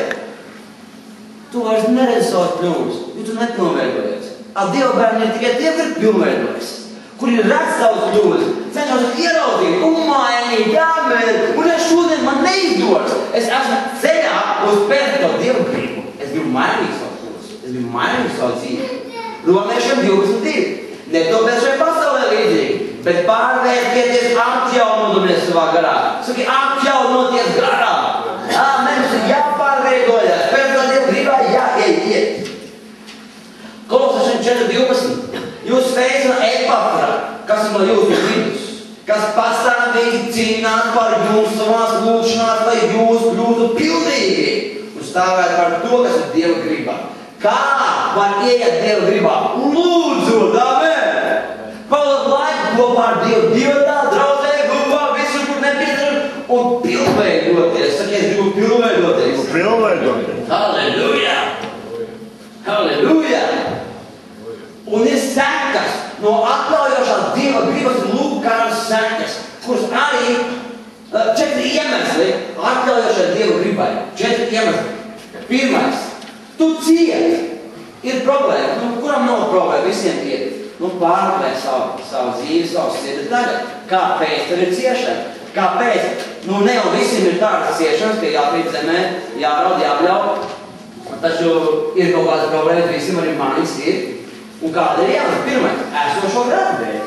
Tu vairs neredzi savas kļūdas, jo tu nepilnveidojies. Ar Dieva bērni ir tikai tie, kur ir pilnveidojies, kuri redz savas kļūdas, cenšas ieraudzīt, mainīt, jāmēr, un ja šodien man neizdodas, es esmu ceļā uz perfekto Dieva gribu. Es gribu mainīt savas kļūdas, es gribu mainīt savu dzīvi. Romiešiem 12.2. Netopēc šai pasaulē līdzīgi, bet pārvērtieties atjaunoties savā garā. Saki, atjaunoties garā. Mums ir jāpārveidojas, perfektā Dieva gribā jāiet. Kolosiešiem 4.12. Jūs sveicina Epafra, kas ir no jūsu vidus, kas pastāvīgi cīnās par jums savās lūkšanās, lai jūs kļūtu pildīgi un stāvēt par to, kas ir Dieva gribā. Kā var ieiet Dieva gribā? Lūdzot, amen! Pavadot laiku kopā ar Dievu, divatā, draudzē, grupā, visur, kur nepiedara, un pilnveidoties. Saki, es gribu pilnveidoties. Halleluja! Halleluja! Un ir sekas no atklājošās Dieva gribas lūk kādas sekas, kuras arī 4 iemesli atklājošai Dieva gribai. 4 iemesli. Pirmais, tu cieti. Ir problēma. Kuram nav problēma? Visiem ir. Pārmeklē savu dzīvi, savu sirdi tagad. Kāpēc tur ir ciešana? Kāpēc? Ne jau visiem ir tādas ciešanas, ka jākrīt zemē, jāraud, jābļauj. Taču ir kaut kādas problēmas, visiem arī manis ir. Un kāda ir jāmēr? Pirmais, esošo grēku dēļ.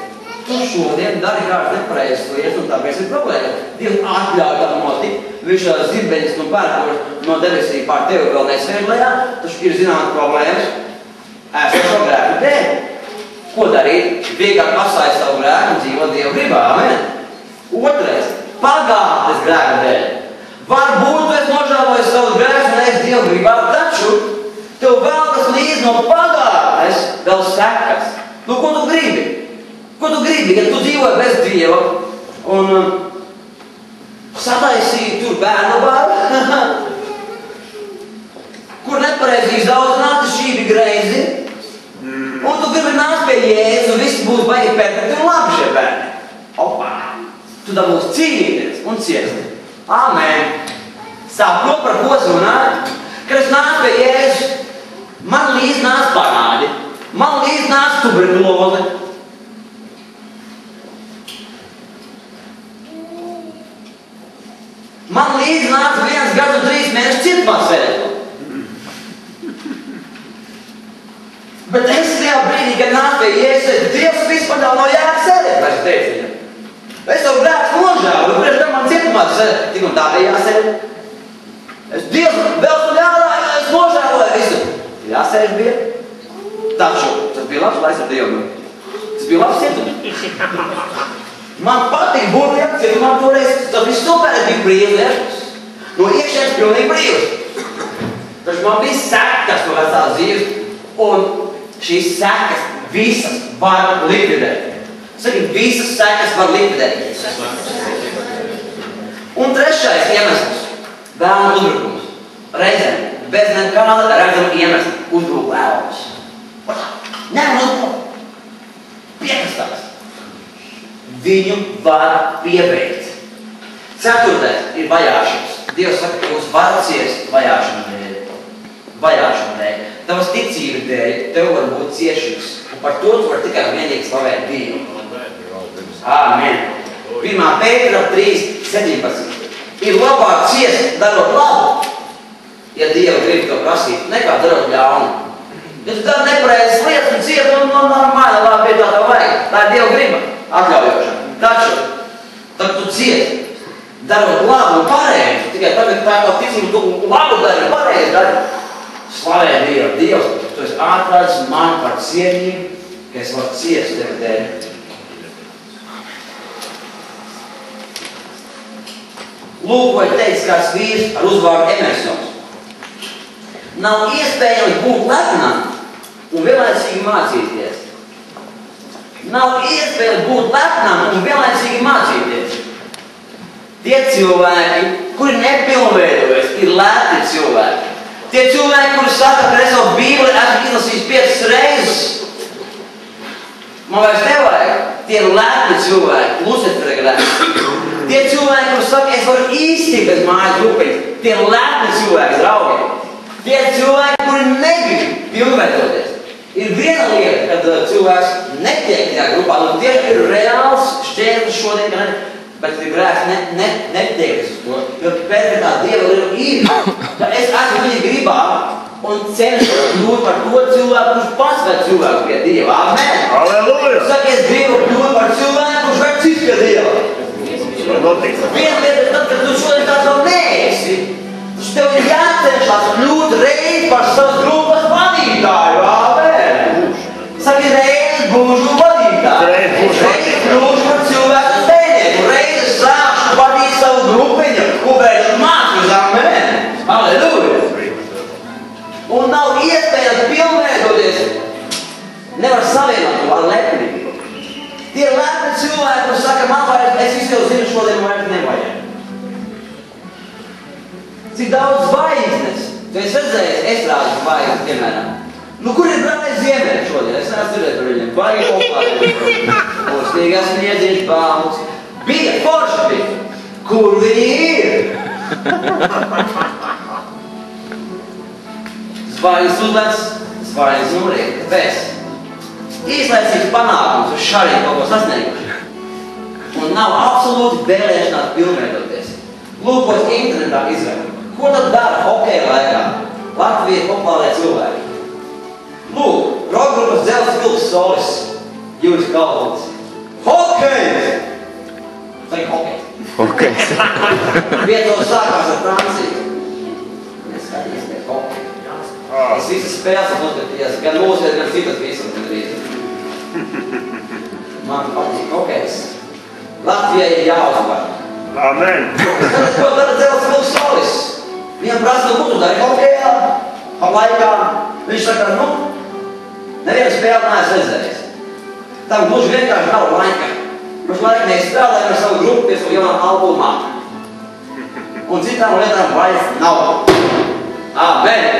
Tu šodien dari kādas nepareizas lietas, un tāpēc ir problēma. Dievs atļauj tā notikt. Viņš zirbeņas no pērkos no debesīm pār tevi vēl nesvērlējā, taču ir zināmas problēmas esošo grēku dēļ. Ko darīt? Vieglāk pasāja savu grēku un dzīvot Dievu gribā, amen? Otrais, pagātnes grēku dēļ. Varbūt tu esi nožēlojis savu grēku un esi Dievu gribā, taču tev vēlkas līdz no pagātnes vēl sekas. Nu, ko tu gribi? Ko tu gribi, ja tu dzīvoji bez Dieva un sataisīji tur bērnu bāru, kur nepareizi izaudzināti, šī bija greizi, un tu gribi nākt pie Jēzus, un viss būs baigi perfekti un labi šie bērni. Opā! Tu dabūsi cīnīties un ciest. Amen! Saprot, par ko es runāju? Kad es nāku pie Jēzus, man līdz nāc parādi, man līdz nāc tuberkuloze. Man līdz nāc 1 gadu un 3 mēnešus cietumā sēdēt. Bet es tajā brīdī, kad nāc pie Jēzus, Dievs vispār nav no jēgas sēdēt, vairs teicu viņam. Es tev grēkus nožēlu, priekš tam man cietumā sēdēt, tik un tā bija jāsēdēt. Dievs vēl tu ļādā, es nožēloju visu. Jāsēž bija. Taču, tas bija labs laiks ar Dievu. Tas bija labs cietums. Man patīk būt reakcija, man toreiz, tas bija super, es biju brīvs, no iekšēns pilnīgi brīvs. Taču man bija sekas no vecās dzīves, un šīs sekas visas var likvidēt. Saki, visas sekas var likvidēt. Un trešais iemesls – vēlnu uzbrukums. Reizēm, bez nekāda redzama iemesla uzbruk vēlnus. Ņem uzbruk. Piekastās. Viņu var piebeigt. Ceturtais ir vajāšanas. Dievs saka, ka jūs varat ciest vajāšanu dēļ. Vajāšanu dēļ. Tavas ticības dēļ tev var būt ciešības. Un par to tu var tikai vienīgi slavēt Dievu. Āmen. 1. Pētera 3:17. Ir labāk ciest, darot labu, ja Dieva grib to prasīt, nekā darot ļaunu. Ja tu dari nepareizes lietas un ciet, un normāli labi pie tā tev vajag. Tā ir Dieva griba. Atļaujošana. Taču, tad tu ciet, darot labu un pareizi, tikai tagad tā kā ticību, tu labu dari un pareizi dari. Slavē Dievu. Dievs, tu esi atradis mani par cienību, ka es varu ciest tevi dēļ. Lūk, vai teicis kāds vīrs ar uzvārdu Emersons. Nav iespējams būt lepnam un vienlaicīgi mācīties. Nav iespējams būt lepnam un vienlaicīgi mācīties. Tie cilvēki, kuri nepilnveidojas, ir lepni cilvēki. Tie cilvēki, kuri saka, ka es savu Bībeli esmu izlasījis 5 reizes, man vairs nevajag. Tie ir lepni cilvēki, Lucifera grēki. Tie cilvēki, kuri saka, es varu īsti bez mājas grupiņas, tie ir lepni cilvēki, draugi. Tie ir cilvēki, kuri negrib pilnveidoties. Ir viena lieta, kad cilvēks netiek tajā grupā, un tieši ir reāls šķērslis šodien, bet grēks netiekas uz to, jo perfektā Dieva ir. Es esmu viņa gribā un cenšos kļūt par to cilvēku, kurš pats ved cilvēku pie Dieva. Amen! Halleluja! Saka, es gribu kļūt par cilvēku, kurš ved cits pie Dieva. Viena lieta, tad, kad tu šodien tāds vēl neesi, tev ir jācenšas kļūt reiz par savas grupas vadītāju. Amen! Saki, reiz būšu vadītāju. Reiz kļūšu par cilvēku steinieku. Reiz sākšu vadīt savu grupiņu, un beidzu mācības. Amen! Halleluja! Un nav iespējams pilnveidoties. Nevar savienot to ar lepnību. Tie ir lepni cilvēki, kurš saka, man vajag, es visu jau zinu, šodien vairs nevajag. Cik daudz zvaigznes? Tu esi redzējis, es rādu zvaigznes, piemēram. Nu, kur ir brāļi Ziemeļi šodien? Es neesmu dzirdēt par viņiem. Baigi kopā. Postīgās miedziņš bāmus. Bija, forši bija. Kur viņi ir? Zvaigznes uzlēc, zvaigznes nuriek. Kāpēc? Īslaicīgs panākums uz šārīgi kaut ko sasnieguši. Un nav absolūti vēlēšanās pilnveidoties. Lūkos internetā izvēl. Ko tad dara hokeja laikā? Latvijas populārie cilvēki. Lūk, rokgrupas Dzelzs Vilks Solis, Jūris Kalpons. Hokejs! Saka hokejs. Hokejs. Vietos sākās ar Franciju. Mēs skatījāmies pēc hokeja. Es visas spēles noskatījās, gan mūsies, gan citas visas. Man patīk hokejs. Latvijai ir jāuzvar. Amen. Ko dara Dzelzs Vilks Solis? Viņam prasa, ko tu dari hokejā? Laikā. Viņš saka, nevienu spēli neesmu redzējis. Tam gluži vienkārši nav laika. Mēs laiknieki spēlējam ar savu grupu pie savu jaunām albumā. Un citām lietām vairs nav. Amen.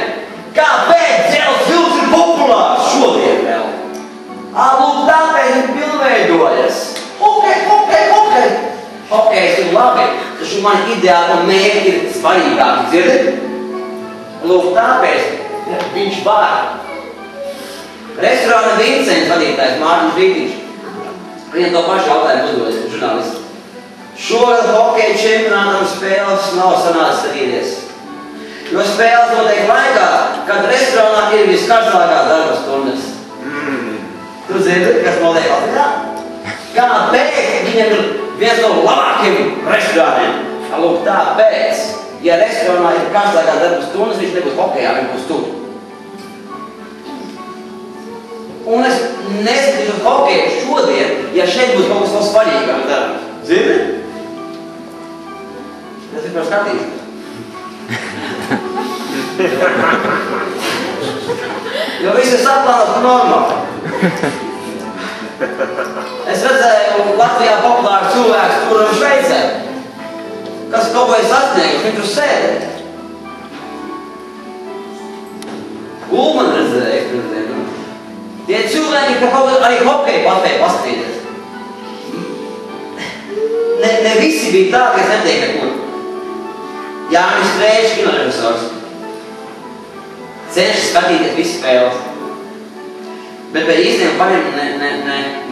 Kāpēc Dzelzs Vilks ir populārs šodien vēl? Lūk, tāpēc viņš pilnveidojas. Hokej. Hokejs ir labi, taču man ideāli un mērķi ir svarīgāki, dzirdi? Lūk, tāpēc viņš var. Restorāna Vincents vadītājs Mārtiņš Brītiņš. Viņam to pašu jautājumu uzdodas žurnālisti. Šogad hokeja čempionātam spēles nav sanācis sadīties. Jo spēles notiek laikā, kad restorānā ir viskarstākās darba stundas. Tu zini, kas notiek Latvijā? Kāpēc viņam ir viens no labākiem restorāniem? Lūk, tāpēc, ja restorānā ir karstākās darba stundas, viņš nebūs hokejā, viņš būs tur. Un es neskatīšu uz hokeju šodien, ja šeit būs kaut kas vēl svarīgāk darbs. Zini? Es vienkārši skatīšu. Jo viss ir saplānots normāli. Es redzēju Latvijā populāru cilvēku tur un Šveicē, kas kaut ko ir sasnieguši, viņi tur sēdē. Ulman redzēju. Tie cilvēki, ka kaut arī hokeju paspēja paskatīties. Ne visi bija tā, ka es netiek nekur. Jānis Strēčs, kinorežisors, cenšas skatīties visi spēles. Bet pēc īstiem faniem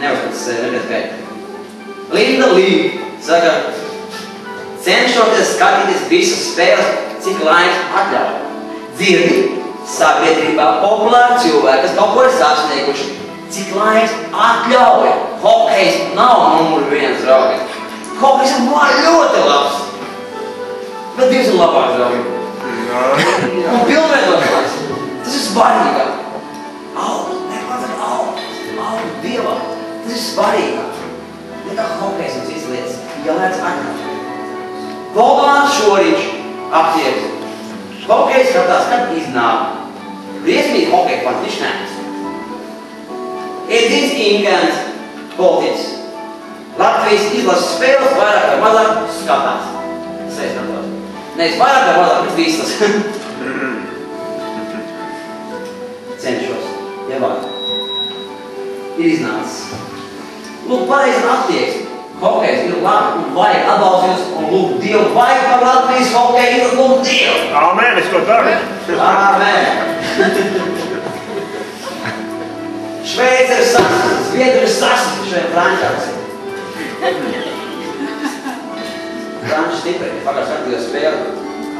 neuzskatās neskaitīt. Linda Lee saka, cenšoties skatīties visas spēles, cik laiks atļauj. Dzirdi, sabiedrībā populāri cilvēki, kas kaut ko ir sasnieguši, cik laiks atļauj. Hokejs nav numur 1, draugi. Hokejs ir ļoti labs. Bet Dievs ir labāk, draugi. Un pilnveidošanās. Tas ir svarīgāk. Augt Dievam. Tas ir svarīgāk. Nekā hokejs un citas lietas. Ja lēc atļauj. Valdemārs Šoriņš, aktieris. Hokejs skatās, kad iznāk. Briesmīgi hokeja fans, viņš neesmu. Edins Inkens, politiķis. Latvijas izlases spēles vairāk vai mazāk skatās. Nevis vairāk vai mazāk, bet visas. Cenšos, ja vajag. Ir iznācis. Lūk, pareizi attieksmi. Hokejs ir labi un vajag atbalstīt un lūk Dievu. Vajag par Latvijas hokeju ir lūk Dievu. Amen, es to daru. Amen. Šveice ir sasniegts, Zviedri ir sasniegts šajā frančās. Franči stipri. Pagājušajā skatījos spēli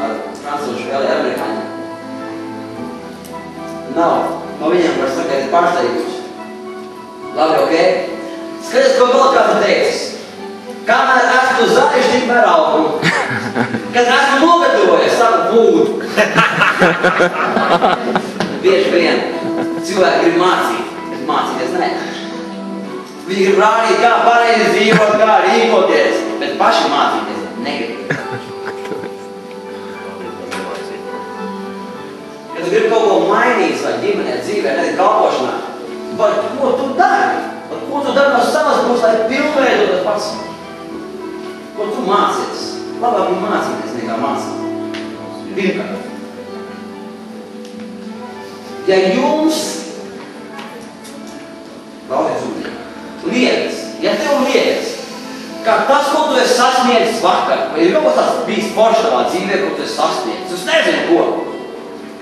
ar francūžu spēli amerikāņiem. Nav. No viņiem var sakāt ir pārsteiguši. Labi, ok? Skaties, ko vēl kāds teicis. Kamēr esmu zaļš, tikmēr augu. Kad esmu nogatavojies, saku būt. Bieži vien cilvēki grib mācīties nē. Viņi grib rādīt, kā pareizi dzīvot, kā rīkoties, bet paši mācīties negrib. Ja tu gribi kaut ko mainīt vai ģimenē, dzīvē, nezinu, kalpošanā, vai ko tu dari? Ko tu dari no savas puses, lai pilnveidotas pats? Ko tu mācies? Labāk ir mācīties nekā mācīt. Pirmkārt. Ja jums liekas, ja tev liekas, ka tas, ko tu esi sasniedzis vakar, vai ir kaut kas bijis foršs tavā dzīvē, ko tu esi sasniedzis, es nezinu, ko.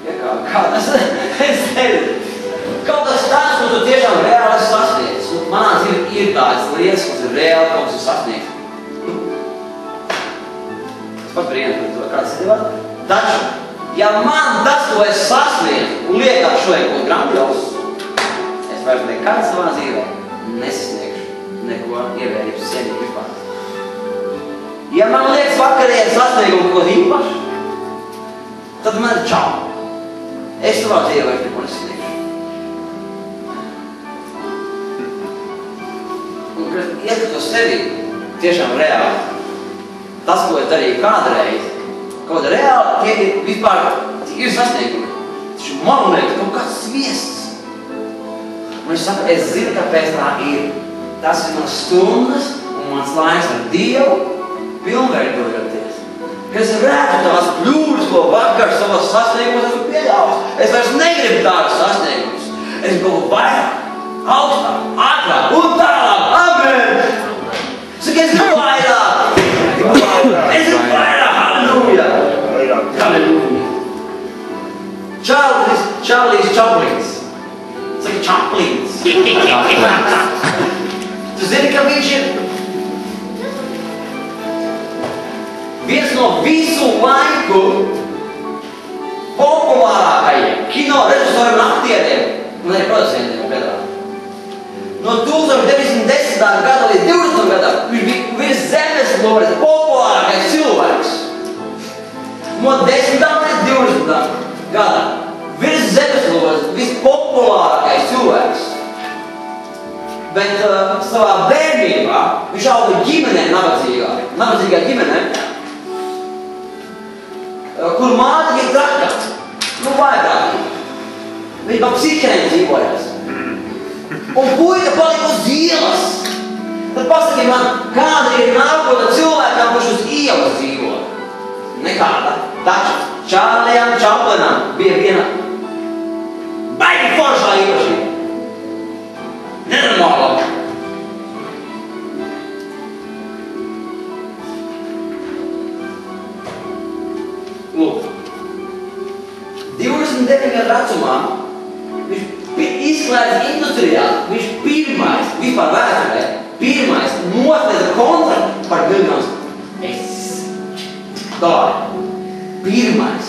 Ja kā es nezinu. Kaut kas tāds, ko tu tiešām reāli esi sasniedzis. Manā dzīvē ir tādas lietas, kas ir reāli kaut kas sasniegts. Es pat brīnu par to, kāds ir tev. Taču, ja man tas, ko es sasniedzu, un liekas šodien kaut grandios, es vairs nekad savā dzīvē nesasniegšu neko ievērības cienīgi vispār. Ja man liekas vakarējā sasniegumu kaut īpaši, tad man ir čau. Es savā dzīvē vairs neko nesasniegšu. ieskatos sevi tiešām reāli. Tas, ko es darīju kādreiz, kaut kāda reāli, tie ir vispār, ir sasniegumi. Taču man liekas, kaut kāds sviests. Un es saku, es zinu, kāpēc tā ir. Tas ir mans stundas un mans laiks ar Dievu pilnveidojoties. Kad es redzu tās kļūdas, ko vakar savas sasniegumus esmu pieļāvis. Es vairs negribu tādas sasniegumus. Es gribu vairāk, augstāk, ātrāk un tālāk. Amen! Saka, es gribu vairāk. Es gribu vairāk. Halleluja! Halleluja! Charlie's Chaplins. Saka, Chaplins. Tu zini, ka viņš ir viens no visu laiku populārākajiem kino režisoriem un aktieriem, un arī producentiem gadā. No 1910. gada līdz 20. gadam viņš bija virs zemes lodes populārākais cilvēks. No 10. līdz 20. gadam virs zemes lodes vispopulārākais cilvēks. Bet savā bērnībā viņš auga ģimenē nabadzīgā ģimenē, kur māte bija traka, vājprātīga. Viņa pa psihiēm dzīvojās. Un puika palika uz ielas. Tad pasaki man, kāda ir nākotne cilvēkam, kurš uz ielas dzīvo? Nekāda. Taču Čārlijam Čaplinam bija viena baigi foršā īpašība. Nenormāla. Lūk, 29 gadu vecumā viņš izslēdz industrijā, viņš pirmais, vispār vēsturē, pirmais noslēdza kontraktu par $1,000,000. Pirmais.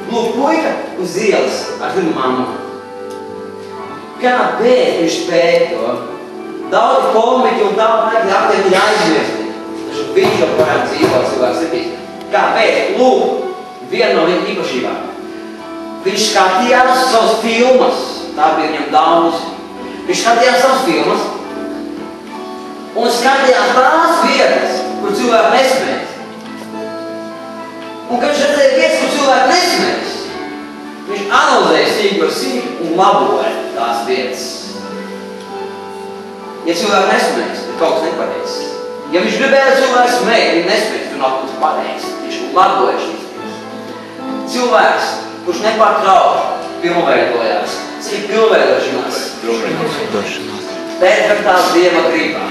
Lūk, puika uz ielas ar pirmu mammu. Kāpēc viņš spēja to? Daudzi komiķi un tā laika aktieri ir aizmirsti. Taču viņš joprojām dzīvo cilvēks sirdīs. Kāpēc? Lūk, viena no viņa īpašībām. Viņš skatījās savas filmas. Tā bija viņam daudz. Viņš skatījās savas filmas un skatījās tās vietas, kur cilvēki nesmējas. Un kad viņš redzēja vietas, kur cilvēki nesmējas, viņš analizēja sīk par sīk un laboja tās vietas. Ja cilvēki nesmējas, tad kaut kas nepareiz. Ja viņš gribēja cilvēku smēt, viņi nesmējas, tur nav kaut kas pareiz. Viņš laboja šīs vietas. Cilvēks, kurš nepārtraukt pilnveidojās, tas ir pilnveidošanās. Perfektā Dieva gribā.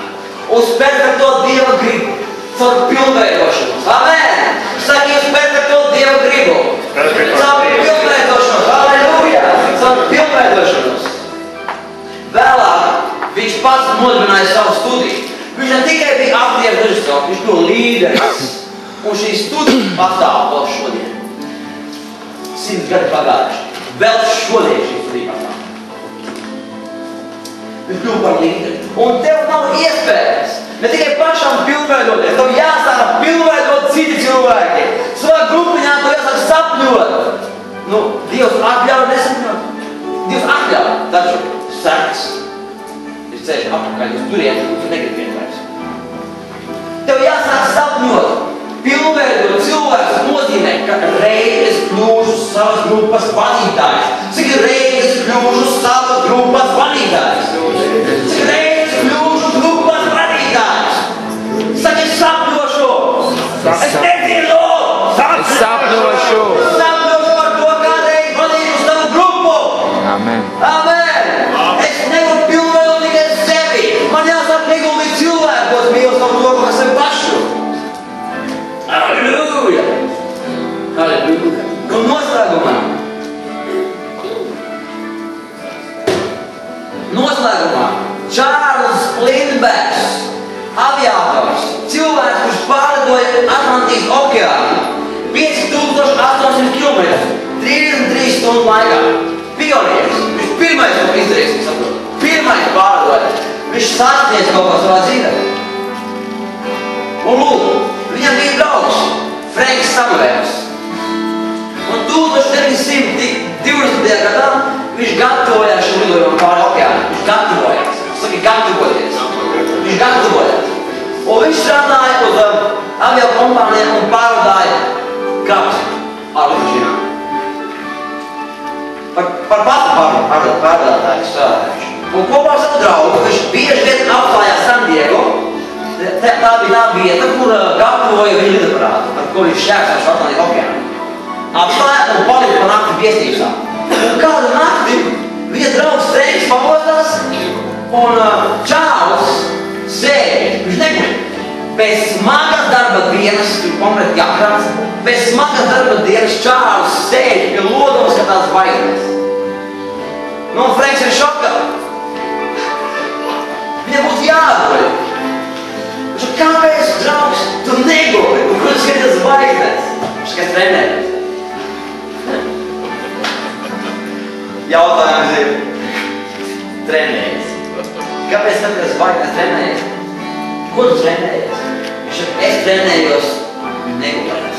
Uz perfekto Dieva gribu. Caur pilnveidošanos. Amen! Saki uz perfekto Dieva gribu. Caur pilnveidošanos. Halleluja! Caur pilnveidošanos. Vēlāk viņš pats nodibināja savu studiju. Viņš ne tikai bija aktieru režisors, viņš bija līderis. Un šī studija pastāv vēl šodien. 100 gadi pagājuši. Vēl šodien šī studija pastāv. Viņš kļuva par līderi. Un tev nav iespējas ne tikai pašam pilnveidoties, tev jāsāk pilnveidot citi cilvēki. Savā grupiņā tev jāsāk sapņot. Dievs atļauj nesapņot. Dievs atļauj, taču sekas. Ir ceļš apakaļ uz turieni, un tu negribi vienvairs. Tev jāsāk sapņot. Pilnveidot cilvēks nozīmē, ka reiz kļūšu savas grupas vadītājs. Cik reiz kļūšu savas grupas vadītājs? Cik reiz kļūšu grupas vadītājs? Saki, es sapņošu! Es nezinu! Es sapņošu! Sapņošu par to, kādreiz vadīšu savu grupu! Amen! Amen! Es nevaru pilnveidot tikai sevi! Man jāsāk neguldīt cilvēkos, mīlu savu to, kas ir pašu! Halleluja! Halleluja! Un noslēgumā Čārls Lindbergs, aviators, cilvēks, kurš pārlidoja Atlantijas okeānu 5800 km, 33 stundu laikā. Pionieris. Viņš pirmais to izdarījis, es saprotu. Pirmais pārlidoja. Viņš sasniedz kaut ko savā dzīvē. Un lūk, viņam bija draugs, Franks Samuels. Un 1920. gadā viņš gatavojās šo lidojumu pāri okeānu. Viņš gatavojās. Saki, gatavoties. Viņš gatavojās. viņš strādāja uz avio kompānijām un pārvadāja kravas ar lidmašīnām. Par patu pārvadātāju strādājuši. Un kopā ar savu draugu viņš bieži vien apklājās San Diego. Tā bija tā vieta, kur gatavoja viņa lidaparātu, ar ko viņš šķērsāšu Atlantijas okeānu. Apklājāt un palika pa nakti viesnīcā. Un kādu nakti viņa draugs Frenks pamodās un Čārls sēž, viņš neguļ. Pēc smagas darba dienas, tur konkrēti jākrāns, pēc smagas darba dienas Čārls sēž pie loduma skatās zvaigznes. Nu, un Frenks ir šokā. Viņam būtu jāguļ. Viņš ir, kāpēc, draugs, tu neguļ? Un kur skatās zvaigznes? Viņš tikai trenējas. Jautājums ir trenējies. Kāpēc tas zvaigznes trenējies? Kur tu trenējies? Viņš ir, es trenējos negulēt.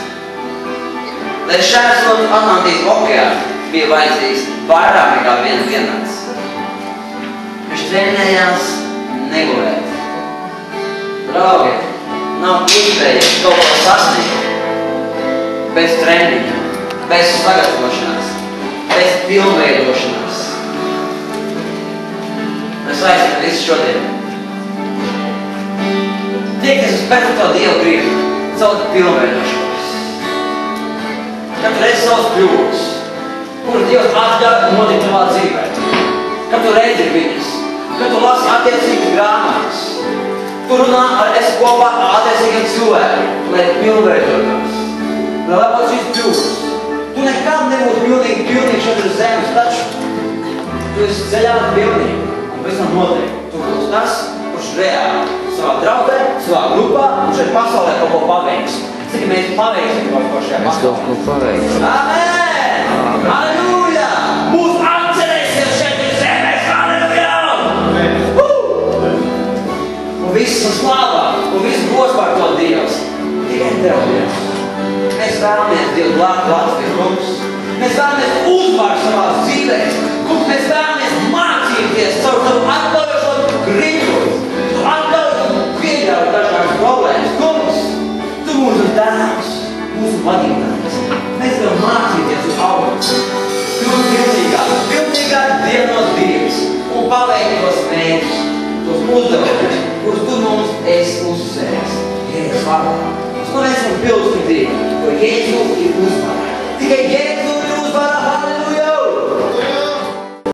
Lai šķērsot Atlantijas okeānu bija vajadzīgs vairāk nekā viena diennakts. Viņš trenējās negulēt. Draugi, nav iespējams kaut ko sasniegt bez treniņa, bez sagatavošanās, bez pilnveidošanās. Mēs aicinu visu šodien. Tiekties uz perfekto Dievu gribu, caur pilnveidošanos. Katru reizi savas kļūdas, kuras Dievs atļauj notikt tavā dzīvē. Katru reizi ir viņas, kad tu lasi attiecīgas grāmatas. Tu runā ar esi kopā ar attiecīgiem cilvēkiem, lai pilnveidotos. Lai labot šīs kļūdas. Tu nekad nebūtu pilnīgi šeit uz zemes, taču tu esi ceļā pilnīgi. Un pēc tam noteikti. Tu būs tas, kurš reāli savā draudē, savā grupā un šeit pasaulē kaut ko paveiks. Cik mēs paveiksim kaut ko šajā pasaulē? Mēs kaut ko paveiksim. Amen! Halleluja! Mūs atcerēsies šeit uz zemes! Halleluja! Un viss slāvā, un viss gos par to Dievs. Tikai Tev, Dievs. Mēs vēlamies Dievu glābt pie mums. Mēs vēlamies uzvaru savās dzīvēs. Mēs vēlamies mācīties caur tavu atklājošo gribu. Tu atklājot un pieļauj dažādas problēmas. Kungs, Tu mūsu dēls, mūsu vadītājs. Mēs varam mācīties uz augt. Kļūt pilnīgāk dienot Dievs un paveikt tos mērķus, tos uzdevumus, kurus Tu mums esi uzsvērts. Jēzus vārdā. Mēs esam pilnīgi Dievu, jo Jēzus ir uzvarēts. Tikai Jēzus